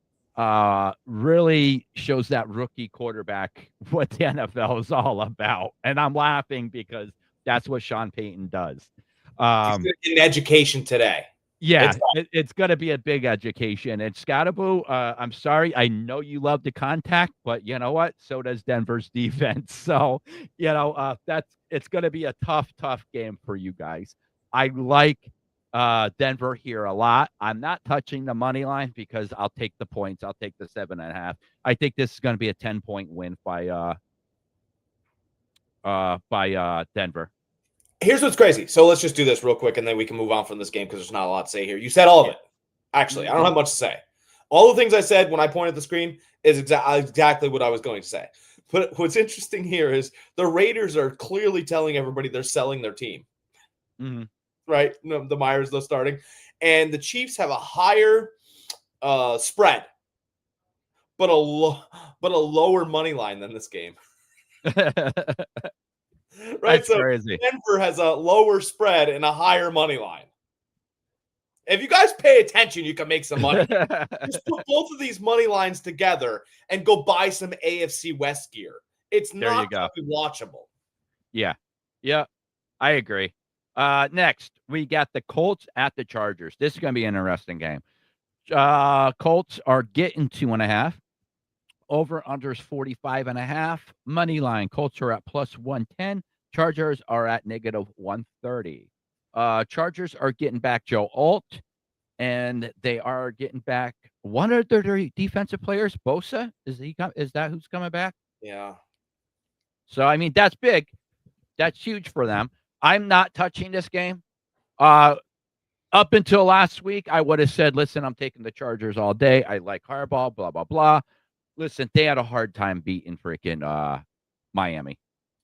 [SPEAKER 3] really shows that rookie quarterback what the NFL is all about. And I'm laughing because that's what Sean Payton does.
[SPEAKER 2] he's gonna get an education today.
[SPEAKER 3] Yeah, it's going to be a big education. And Scottaboo, I'm sorry. I know you love the contact, but you know what? So does Denver's defense. So, it's going to be a tough, tough game for you guys. I like Denver here a lot. I'm not touching the money line because I'll take the points. I'll take the 7.5. I think this is going to be a 10-point win by Denver.
[SPEAKER 2] Here's what's crazy. So let's just do this real quick, and then we can move on from this game because there's not a lot to say here. You said all of it. Actually, I don't have much to say. All the things I said when I pointed at the screen is exactly what I was going to say. But what's interesting here is the Raiders are clearly telling everybody they're selling their team.
[SPEAKER 3] Mm-hmm.
[SPEAKER 2] Right? No, the Myers, they're starting. And the Chiefs have a higher spread, but a lower money line than this game. Right,
[SPEAKER 3] That's
[SPEAKER 2] so
[SPEAKER 3] crazy.
[SPEAKER 2] Denver has a lower spread and a higher money line. If you guys pay attention, you can make some money. Just put both of these money lines together and go buy some AFC West gear. It's not going to be watchable.
[SPEAKER 3] Yeah, I agree. Next, we got the Colts at the Chargers. This is going to be an interesting game. Colts are getting 2.5. Over unders 45.5. Money line. Colts are at plus 110. Chargers are at negative 130. Chargers are getting back Joe Alt, and they are getting back one of their defensive players. Bosa, is that who's coming back?
[SPEAKER 2] Yeah.
[SPEAKER 3] So I mean that's big. That's huge for them. I'm not touching this game. Up until last week, I would have said, "Listen, I'm taking the Chargers all day. I like Harbaugh, blah blah blah." Listen, they had a hard time beating freaking Miami.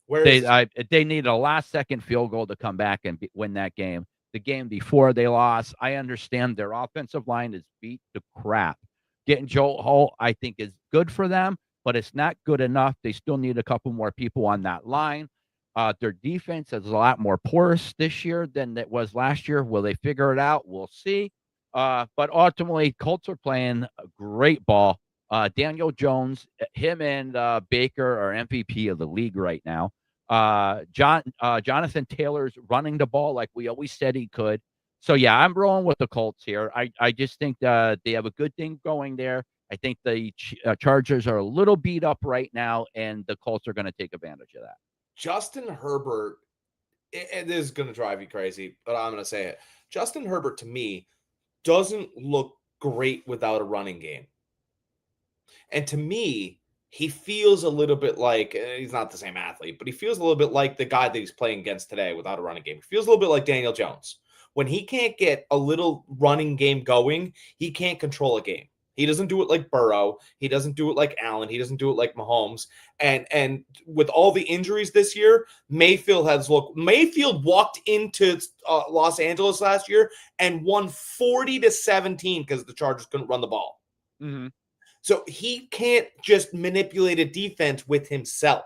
[SPEAKER 3] They needed a last-second field goal to come back and win that game. The game before they lost, I understand their offensive line is beat to crap. Getting Joe Holt, I think, is good for them, but it's not good enough. They still need a couple more people on that line. Their defense is a lot more porous this year than it was last year. Will they figure it out? We'll see. But ultimately, Colts are playing a great ball. Daniel Jones, him and Baker are MVP of the league right now. Jonathan Taylor's running the ball like we always said he could. So, yeah, I'm rolling with the Colts here. I just think they have a good thing going there. I think the Chargers are a little beat up right now, and the Colts are going to take advantage of that.
[SPEAKER 2] Justin Herbert, it is going to drive you crazy, but I'm going to say it. Justin Herbert, to me, doesn't look great without a running game. And to me, he feels a little bit like he's not the same athlete, but he feels a little bit like the guy that he's playing against today without a running game. He feels a little bit like Daniel Jones. When he can't get a little running game going, he can't control a game. He doesn't do it like Burrow. He doesn't do it like Allen. He doesn't do it like Mahomes. And with all the injuries this year, Mayfield walked into Los Angeles last year and won 40-17 because the Chargers couldn't run the ball.
[SPEAKER 3] Mm-hmm.
[SPEAKER 2] So he can't just manipulate a defense with himself.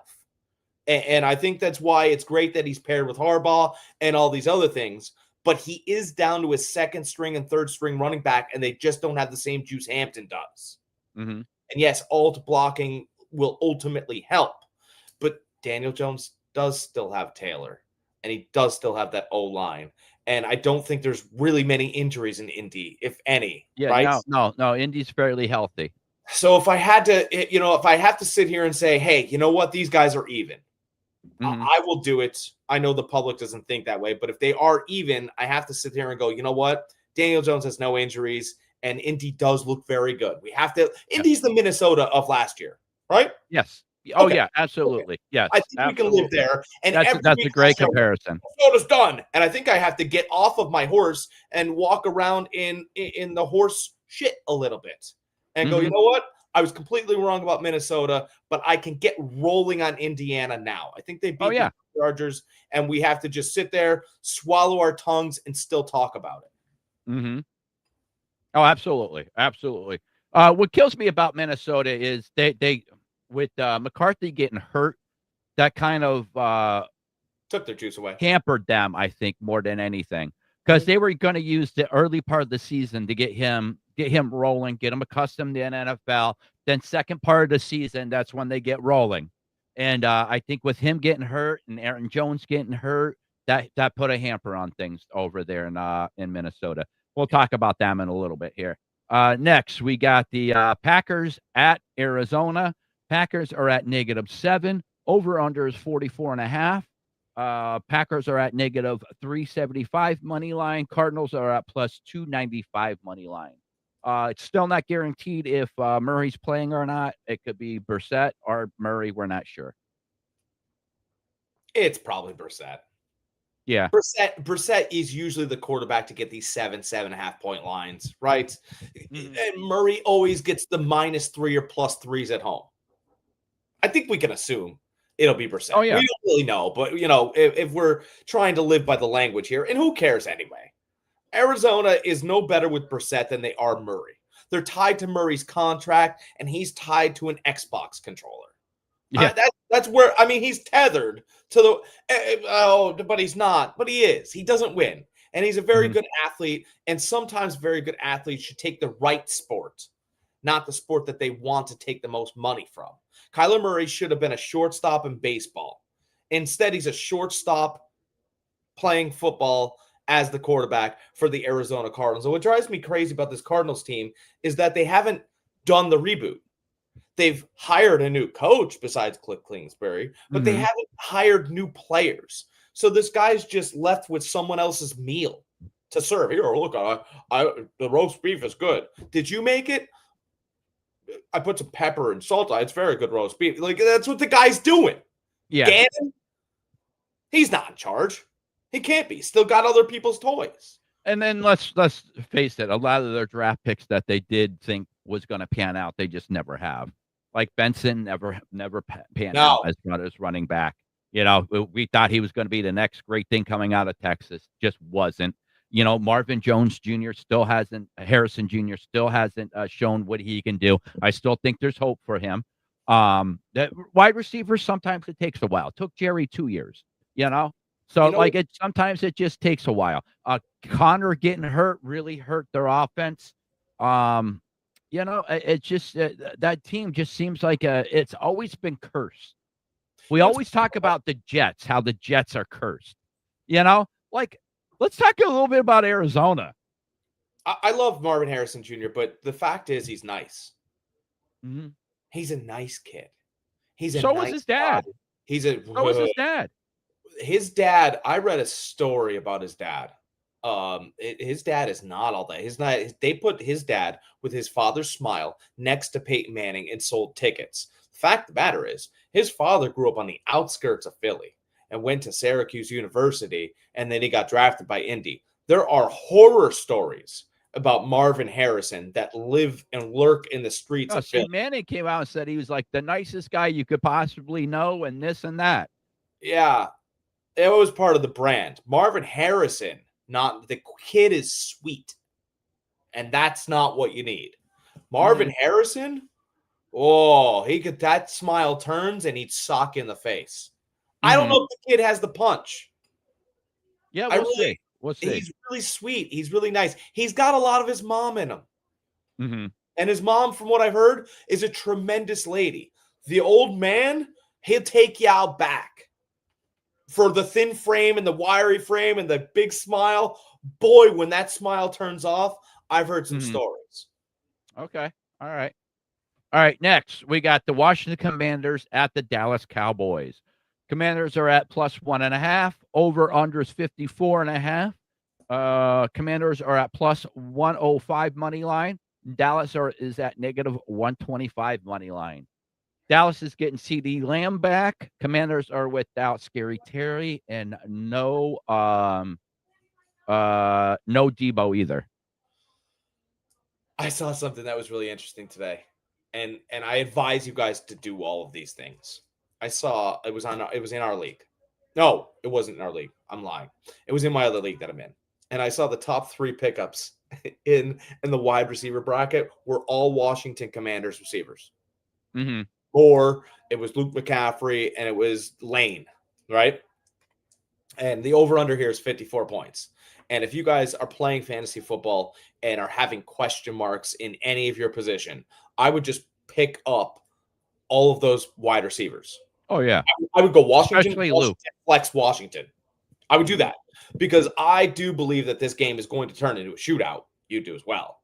[SPEAKER 2] And I think that's why it's great that he's paired with Harbaugh and all these other things. But he is down to his second string and third string running back, and they just don't have the same juice Hampton does.
[SPEAKER 3] Mm-hmm.
[SPEAKER 2] And yes, alt blocking will ultimately help. But Daniel Jones does still have Taylor, and he does still have that O-line. And I don't think there's really many injuries in Indy, if any.
[SPEAKER 3] Yeah,
[SPEAKER 2] right?
[SPEAKER 3] No, Indy's fairly healthy.
[SPEAKER 2] So if I had to, if I have to sit here and say, hey, you know what? These guys are even. Mm-hmm. I will do it. I know the public doesn't think that way, but if they are even, I have to sit here and go, you know what? Daniel Jones has no injuries, and Indy does look very good. We have to.
[SPEAKER 3] Yeah.
[SPEAKER 2] Indy's the Minnesota of last year, right?
[SPEAKER 3] Yes. Oh,
[SPEAKER 2] Okay.
[SPEAKER 3] yeah, absolutely. Yes,
[SPEAKER 2] I think we can live
[SPEAKER 3] absolutely.
[SPEAKER 2] there. And
[SPEAKER 3] That's
[SPEAKER 2] every
[SPEAKER 3] a
[SPEAKER 2] week I
[SPEAKER 3] great
[SPEAKER 2] say,
[SPEAKER 3] comparison.
[SPEAKER 2] Minnesota's done, and I think I have to get off of my horse and walk around in the horse shit a little bit, and go. You
[SPEAKER 3] Mhm.
[SPEAKER 2] know what? I was completely wrong about Minnesota, but I can get rolling on Indiana now. I think they
[SPEAKER 3] Oh,
[SPEAKER 2] beat
[SPEAKER 3] yeah.
[SPEAKER 2] the Chargers, and we have to just sit there, swallow our tongues, and still talk about it.
[SPEAKER 3] Mhm. Oh, absolutely, absolutely. What kills me about Minnesota is they with, McCarthy getting hurt, that kind of,
[SPEAKER 2] Took their juice away.
[SPEAKER 3] hampered them, I think, more than anything, because they were gonna use the early part of the season to get him rolling, get him accustomed to an NFL. Then second part of the season, that's when they get rolling. And, I think with him getting hurt and Aaron Jones getting hurt, that put a hamper on things over there in Minnesota. We'll talk about them in a little bit here. Next, we got the, Packers at Arizona. Packers are at -7. Over/under is 44.5. Packers are at -375 money line. Cardinals are at +295 money line. It's still not guaranteed if Murray's playing or not. It could be Brissett or Murray. We're not sure.
[SPEAKER 2] It's probably Brissett.
[SPEAKER 3] Yeah.
[SPEAKER 2] Brissett is usually the quarterback to get these 7.5 point lines, right?
[SPEAKER 3] Mhm.
[SPEAKER 2] And Murray always gets the -3 or +3s at home. I think we can assume it'll be Brissett.
[SPEAKER 3] Oh, yeah.
[SPEAKER 2] We don't really know, but if we're trying to live by the language here, and who cares anyway? Arizona is no better with Brissett than they are Murray. They're tied to Murray's contract, and he's tied to an Xbox controller.
[SPEAKER 3] Yeah.
[SPEAKER 2] That's where he's tethered to the. But he's not. But he is. He doesn't win, and he's a very
[SPEAKER 3] Mhm.
[SPEAKER 2] good athlete. And sometimes very good athletes should take the right sport, not the sport that they want to take the most money from. Kyler Murray should have been a shortstop in baseball. Instead, he's a shortstop playing football as the quarterback for the Arizona Cardinals. And what drives me crazy about this Cardinals team is that they haven't done the reboot. They've hired a new coach besides Cliff Kingsbury, but they
[SPEAKER 3] Mhm.
[SPEAKER 2] haven't hired new players. So this guy's just left with someone else's meal to serve. Here, look, the roast beef is good. Did you make it? I put some pepper and salt on it. It's very good roast beef. Like, that's what the guy's doing.
[SPEAKER 3] Yeah.
[SPEAKER 2] Gannon, he's not in charge. He can't be. Still got other people's toys.
[SPEAKER 3] And then let's face it, a lot of their draft picks that they did think was gonna pan out, they just never have. Like Benson never panned out
[SPEAKER 2] No.
[SPEAKER 3] as far as running back. You know, we thought he was gonna be the next great thing coming out of Texas, just wasn't. You know, Marvin Jones Jr. still hasn't Harrison Jr. still hasn't, shown what he can do. I still think there's hope for him. That wide receivers, sometimes it takes a while. It took Jerry 2 years, you know? So,
[SPEAKER 2] You know,
[SPEAKER 3] like, sometimes it just takes a while. Connor getting hurt really hurt their offense. It just that team just seems like it's always been cursed. We always talk about the Jets, how the Jets are cursed. You know, like let's talk a little bit about Arizona.
[SPEAKER 2] I love Marvin Harrison Jr., but the fact is he's nice.
[SPEAKER 3] Mhm.
[SPEAKER 2] He's a nice kid. He's a
[SPEAKER 3] So was
[SPEAKER 2] nice
[SPEAKER 3] his dad.
[SPEAKER 2] guy. He's a
[SPEAKER 3] So was his dad.
[SPEAKER 2] his dad. I read a story about his dad. His dad is not all that. His not. They put his dad with his father's smile next to Peyton Manning and sold tickets. The fact of the matter is, his father grew up on the outskirts of Philly and went to Syracuse University, and then he got drafted by Indy. There are horror stories about Marvin Harrison that live and lurk in the streets
[SPEAKER 3] Oh,
[SPEAKER 2] of
[SPEAKER 3] see,
[SPEAKER 2] Philly.
[SPEAKER 3] Manning came out and said he was like the nicest guy you could possibly know, and this and that.
[SPEAKER 2] Yeah, it was part of the brand. Marvin Harrison, not the kid is sweet, and that's not what you need. Marvin Harrison, oh, he could that smile turns and he'd sock in the face. I don't
[SPEAKER 3] Mhm.
[SPEAKER 2] know if the kid has the punch.
[SPEAKER 3] Yeah,
[SPEAKER 2] I
[SPEAKER 3] we'll
[SPEAKER 2] really,
[SPEAKER 3] see. We'll see.
[SPEAKER 2] he's really sweet. He's really nice. He's got a lot of his mom in him.
[SPEAKER 3] Mhm.
[SPEAKER 2] And his mom, from what I've heard, is a tremendous lady. The old man, he'll take you out back for the thin frame and the wiry frame and the big smile. Boy, when that smile turns off, I've heard some
[SPEAKER 3] Mhm.
[SPEAKER 2] stories.
[SPEAKER 3] Okay. All right. All right. Next, we got the Washington Commanders at the Dallas Cowboys. Commanders are at +1.5. Over under is 54.5. Commanders are at plus 105 money line. Dallas is at negative 125 money line. Dallas is getting CD Lamb back. Commanders are without Scary Terry and no Debo either.
[SPEAKER 2] I saw something that was really interesting today, and I advise you guys to do all of these things. I saw it was in our league. No, it wasn't in our league. I'm lying. It was in my other league that I'm in, and I saw the top 3 pickups in the wide receiver bracket were all Washington Commanders receivers.
[SPEAKER 3] Mm-hmm.
[SPEAKER 2] Or it was Luke McCaffrey and it was Lane, right? And the over-under here is 54 points. And if you guys are playing fantasy football and are having question marks in any of your position, I would just pick up all of those wide receivers.
[SPEAKER 3] Oh, yeah.
[SPEAKER 2] I would go Washington,
[SPEAKER 3] Especially Luke.
[SPEAKER 2] flex Washington. I would do that because I do believe that this game is going to turn into a shootout. You do as well.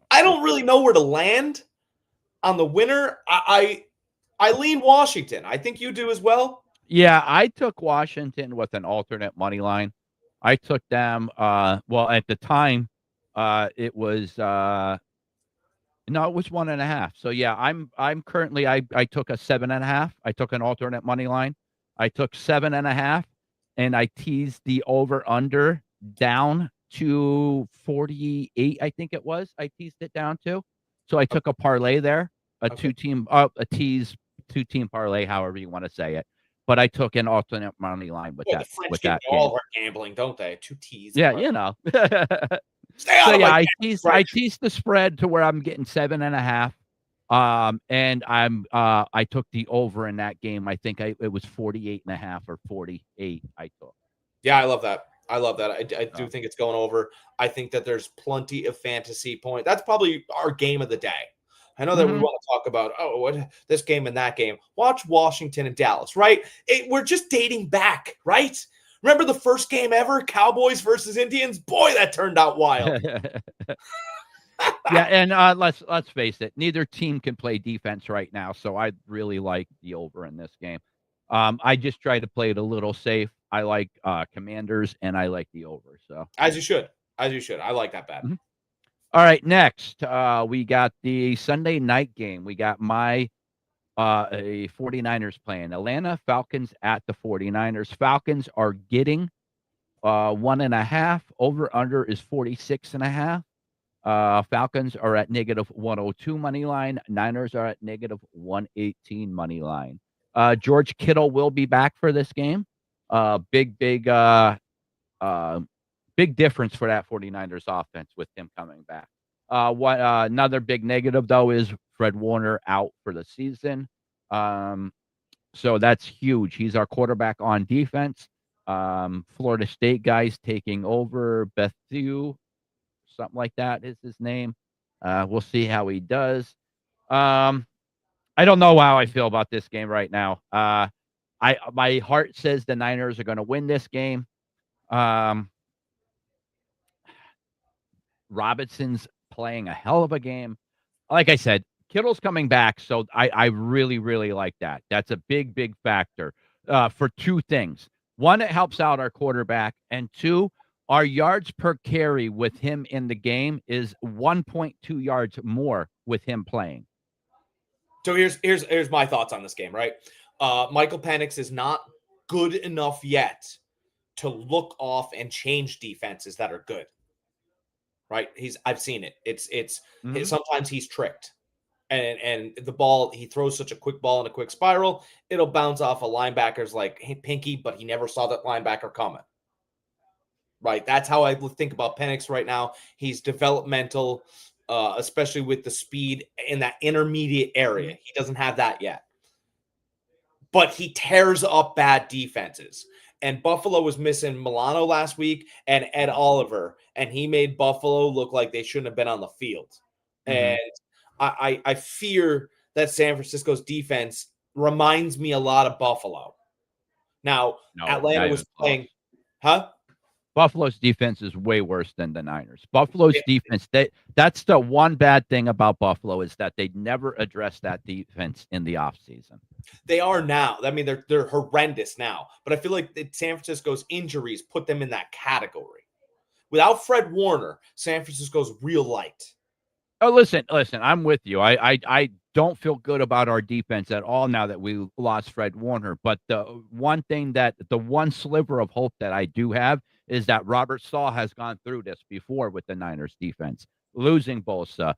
[SPEAKER 2] I don't really know where to land on the winner. I lean Washington. I think you do as well.
[SPEAKER 3] Yeah, I took Washington with an alternate money line. I took them. Well, at the time, it was no, it was 1.5. So yeah, I'm currently I took a 7.5. I took an alternate money line. I took 7.5, and I teased the over under down to 48. I think it was. I teased it down to. So I took a parlay there, a two-team parlay, however you want to say it. But I took an alternate money line with that.
[SPEAKER 2] The French
[SPEAKER 3] with
[SPEAKER 2] get
[SPEAKER 3] that
[SPEAKER 2] all
[SPEAKER 3] game.
[SPEAKER 2] our gambling, don't they? 2 T's.
[SPEAKER 3] Yeah, you know.
[SPEAKER 2] Stay out
[SPEAKER 3] So
[SPEAKER 2] of
[SPEAKER 3] yeah,
[SPEAKER 2] my
[SPEAKER 3] I teased the spread to where I'm getting 7.5. And I took the over in that game. I think it was 48.5 or 48. I took.
[SPEAKER 2] Yeah, I love that. I love that. I do think it's going over. I think that there's plenty of fantasy point. That's probably our game of the day. I know that we want to talk about, what this game and that game. Watch Washington and Dallas, right? We're just dating back, right? Remember the first game ever, Cowboys versus Indians? Boy, that turned out wild.
[SPEAKER 3] Yeah, and let's face it, neither team can play defense right now, so I really like the over in this game. I just try to play it a little safe. I like Commanders and I like the over. So
[SPEAKER 2] as you should. I like that bet.
[SPEAKER 3] Mm-hmm. All right, next we got the Sunday night game. We got a 49ers playing Atlanta Falcons at the 49ers. Falcons are getting 1.5. Over under is 46.5. Falcons are at negative 102 money line. Niners are at negative 118 money line. George Kittle will be back for this game. Big difference for that 49ers offense with him coming back. Another big negative, though, is Fred Warner out for the season. So that's huge. He's our quarterback on defense. Florida State guys taking over. Bethune, something like that is his name. We'll see how he does. I don't know how I feel about this game right now. My heart says the Niners are going to win this game. Robinson's playing a hell of a game. Like I said, Kittle's coming back, so I really, really like that. That's a big factor for 2 things. 1, it helps out our quarterback, and 2, our yards per carry with him in the game is 1.2 yards more with him playing.
[SPEAKER 2] So here's my thoughts on this game, right? Michael Penix is not good enough yet to look off and change defenses that are good. Right? I've seen it. It's sometimes he's tricked. And the ball, he throws such a quick ball in a quick spiral, it'll bounce off a linebacker's like pinky, but he never saw that linebacker coming. Right? That's how I think about Penix right now. He's developmental, especially with the speed in that intermediate area. He doesn't have that yet. But he tears up bad defenses. And Buffalo was missing Milano last week and Ed Oliver, and he made Buffalo look like they shouldn't have been on the field. And I fear that San Francisco's defense reminds me a lot of Buffalo. Now, Atlanta was playing,
[SPEAKER 3] Buffalo's defense is way worse than the Niners. Buffalo's defense, that's the one bad thing about Buffalo is that they never address that defense in the offseason.
[SPEAKER 2] They are now. I mean, they're horrendous now. But I feel like San Francisco's injuries put them in that category. without Fred Warner, San Francisco's real light.
[SPEAKER 3] Oh, listen, I'm with you. I don't feel good about our defense at all now that we lost Fred Warner. But the one sliver of hope that I do have is that Robert Saul has gone through this before with the Niners defense, losing Bosa,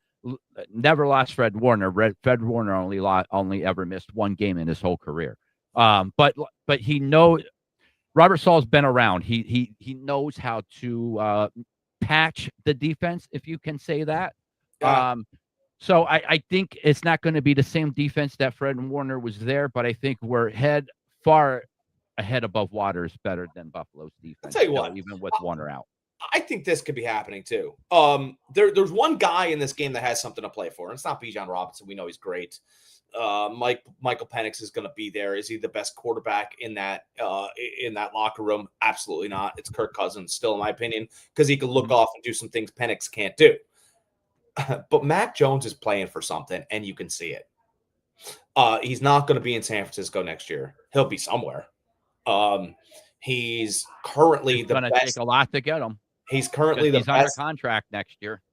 [SPEAKER 3] never lost Fred Warner. Fred Warner only ever missed one game in his whole career. But he knows Robert Saul's been around. He knows how to patch the defense, if you can say that.
[SPEAKER 2] Yeah.
[SPEAKER 3] So I think it's not going to be the same defense that Fred Warner was there, but I think we're far ahead above water is better than Buffalo's defense.
[SPEAKER 2] I'll tell you what,
[SPEAKER 3] even with Warner out.
[SPEAKER 2] I think this could be happening too. There's one guy in this game that has something to play for, and it's not Bijan Robinson. We know he's great. Michael Penix is going to be there. Is he the best quarterback in that locker room? Absolutely not. It's Kirk Cousins, still in my opinion, because he can look off and do some things Penix can't do. But Mac Jones is playing for something, and you can see it. He's not going to be in San Francisco next year. He'll be somewhere. He's currently the best. It's going to
[SPEAKER 3] take a lot to get him.
[SPEAKER 2] He's currently the best.
[SPEAKER 3] He's under contract next year.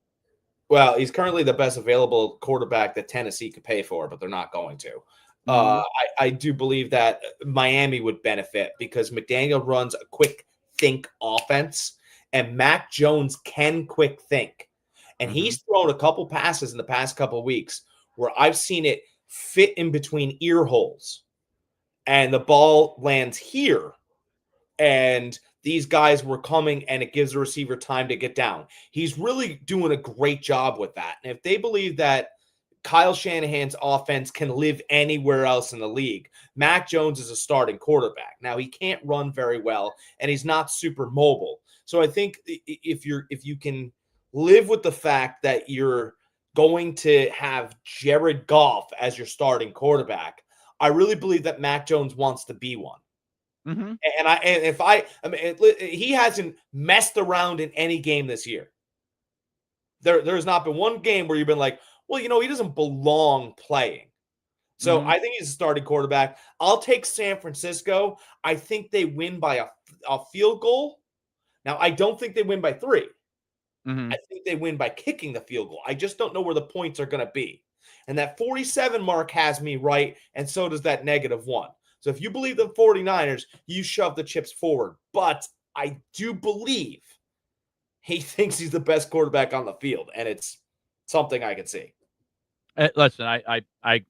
[SPEAKER 2] Well, he's currently the best available quarterback that Tennessee could pay for, but they're not going to. I do believe that Miami would benefit because McDaniel runs a quick think offense, and Mac Jones can quick think. And he's thrown a couple passes in the past couple of weeks where I've seen it fit in between ear holes, and the ball lands here, and these guys were coming, and it gives the receiver time to get down. He's really doing a great job with that. And if they believe that Kyle Shanahan's offense can live anywhere else in the league, Mac Jones is a starting quarterback. Now, he can't run very well, and he's not super mobile. So I think if you can live with the fact that you're going to have Jared Goff as your starting quarterback, I really believe that Mac Jones wants to be one.
[SPEAKER 3] Mm-hmm.
[SPEAKER 2] He hasn't messed around in any game this year. There's not been one game where you've been like, well, he doesn't belong playing. So I think he's a starting quarterback. I'll take San Francisco. I think they win by a field goal. Now, I don't think they win by 3. I think they win by kicking the field goal. I just don't know where the points are going to be. And that 47 mark has me right, and so does that -1. So if you believe the 49ers, you shove the chips forward. But I do believe he thinks he's the best quarterback on the field, and it's something I can see.
[SPEAKER 3] Listen, I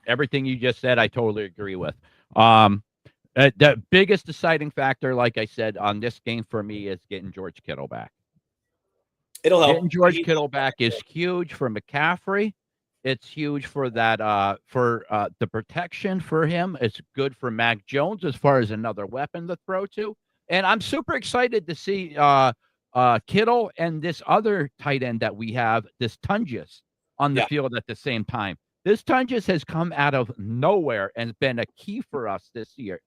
[SPEAKER 3] everything you just said, I totally agree with. The biggest deciding factor, like I said, on this game for me is getting George Kittle back.
[SPEAKER 2] It'll help.
[SPEAKER 3] Getting George Kittle back is huge for McCaffrey. It's huge for that for the protection for him. It's good for Mac Jones as far as another weapon to throw to. And I'm super excited to see Kittle and this other tight end that we have, this Tunges, on the field at the same time. This Tunges has come out of nowhere and been a key for us this year.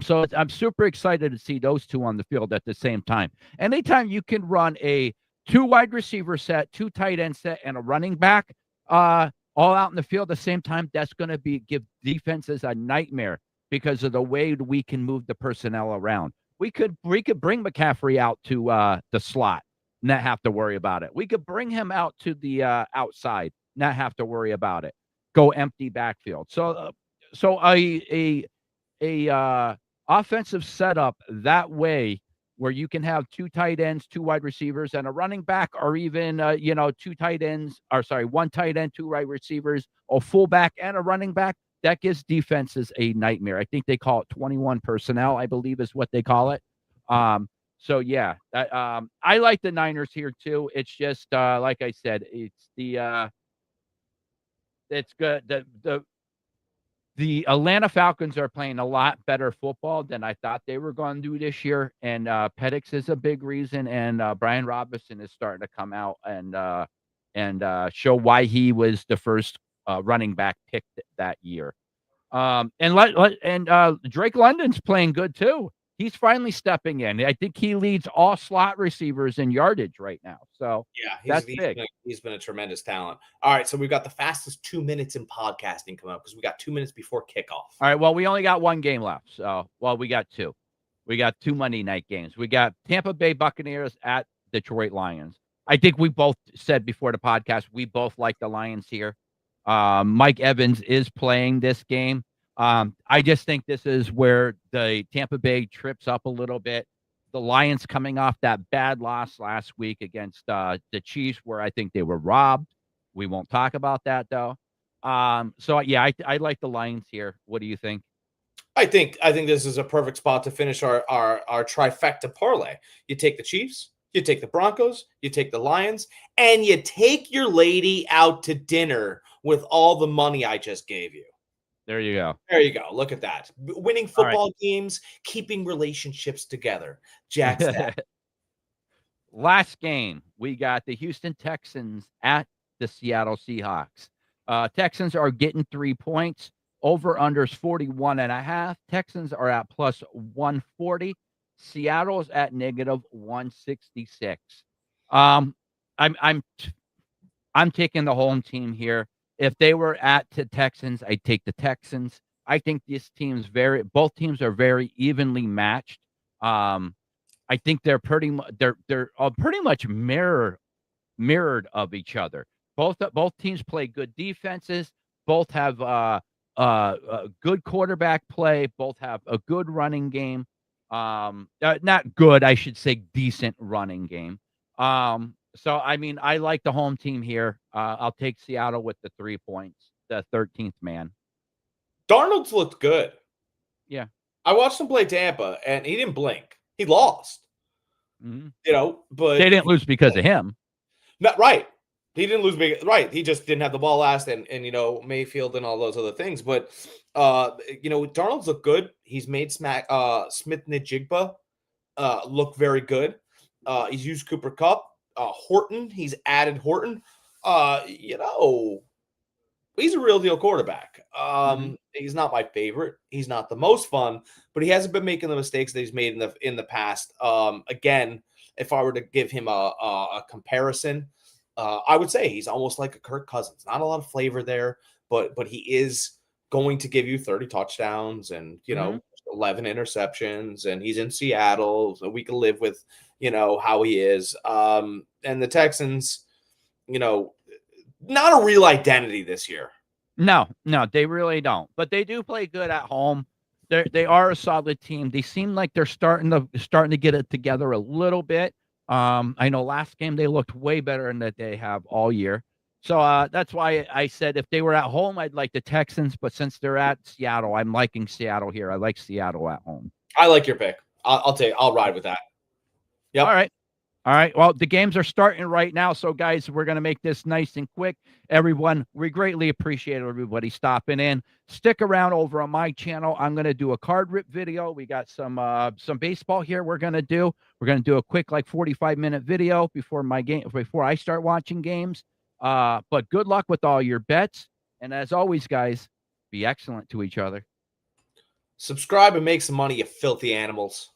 [SPEAKER 3] So I'm super excited to see those two on the field at the same time. Anytime you can run a 2 wide receiver set, 2 tight end set, and a running back all out in the field at the same time, that's going to give defenses a nightmare because of the way we can move the personnel around. We could bring McCaffrey out to the slot, not have to worry about it. We could bring him out to the outside, not have to worry about it. Go empty backfield. So a offensive setup that way, where you can have 2 tight ends, 2 wide receivers, and a running back, or even 2 tight ends, 1 tight end, 2 wide receivers, a fullback, and a running back. That gives defenses a nightmare. I think they call it 21 personnel, I believe is what they call it. So yeah, I like the Niners here too. It's just like I said, it's good. The Atlanta Falcons are playing a lot better football than I thought they were going to do this year, and Penix is a big reason, and Brian Robinson is starting to come out and show why he was the first running back picked that year. And Drake London's playing good too. He's finally stepping in. I think he leads all slot receivers in yardage right now. So
[SPEAKER 2] yeah,
[SPEAKER 3] that's big.
[SPEAKER 2] He's been a tremendous talent. All right, so we've got the fastest 2 minutes in podcasting coming up because we got 2 minutes before kickoff.
[SPEAKER 3] All right, well, we only got 1 game left. So, we got 2. We got 2 Monday night games. We got Tampa Bay Buccaneers at Detroit Lions. I think we both said before the podcast, we both like the Lions here. Mike Evans is playing this game. I just think this is where the Tampa Bay trips up a little bit. The Lions coming off that bad loss last week against the Chiefs, where I think they were robbed. We won't talk about that though. So yeah, I like the Lions here. What do you think?
[SPEAKER 2] I think this is a perfect spot to finish our trifecta parlay. You take the Chiefs, you take the Broncos, you take the Lions, and you take your lady out to dinner with all the money I just gave you.
[SPEAKER 3] There you go.
[SPEAKER 2] There you go. Look at that. Winning football games, keeping relationships together. Jack's that.
[SPEAKER 3] Last game, we got the Houston Texans at the Seattle Seahawks. Texans are getting 3 points. Over unders 41.5. Texans are at plus 140. Seattle's at negative 166. I'm taking the home team here. If they were at the Texans, I'd take the Texans. I think both teams are very evenly matched. I think they're pretty much mirrored of each other. Both teams play good defenses. Both have good quarterback play. Both have a good running game. Not good, I should say, decent running game. So I mean, I like the home team here. I'll take Seattle with the 3 points, the 13th man.
[SPEAKER 2] Darnold's looked good.
[SPEAKER 3] Yeah,
[SPEAKER 2] I watched him play Tampa, and he didn't blink. He lost.
[SPEAKER 3] mm-hmm.
[SPEAKER 2] But
[SPEAKER 3] they didn't lose because of him.
[SPEAKER 2] Not right. He didn't lose big. Right. He just didn't have the ball last, and Mayfield and all those other things. But Darnold's looked good. He's made Smith-Njigba look very good. He's used Cooper Kupp. Horton. He's added Horton. He's a real deal quarterback. He's not my favorite. He's not the most fun, but he hasn't been making the mistakes that he's made in the past. Again, if I were to give him a comparison, I would say he's almost like a Kirk Cousins. Not a lot of flavor there, but he is going to give you 30 touchdowns and 11 interceptions, and he's in Seattle, so we can live with how he is. And the Texans, not a real identity this year.
[SPEAKER 3] No, they really don't. But they do play good at home. They are a solid team. They seem like they're starting to get it together a little bit. I know last game they looked way better than that they have all year. So that's why I said if they were at home, I'd like the Texans. But since they're at Seattle, I'm liking Seattle here. I like Seattle at home.
[SPEAKER 2] I like your pick. I'll ride with that. Yep.
[SPEAKER 3] All right. Well, the games are starting right now. So, guys, we're going to make this nice and quick. Everyone, we greatly appreciate everybody stopping in. Stick around over on my channel. I'm going to do a card rip video. We got some baseball here we're going to do. We're going to do a quick 45-minute video before I start watching games. But good luck with all your bets. And as always, guys, be excellent to each other.
[SPEAKER 2] Subscribe and make some money, you filthy animals.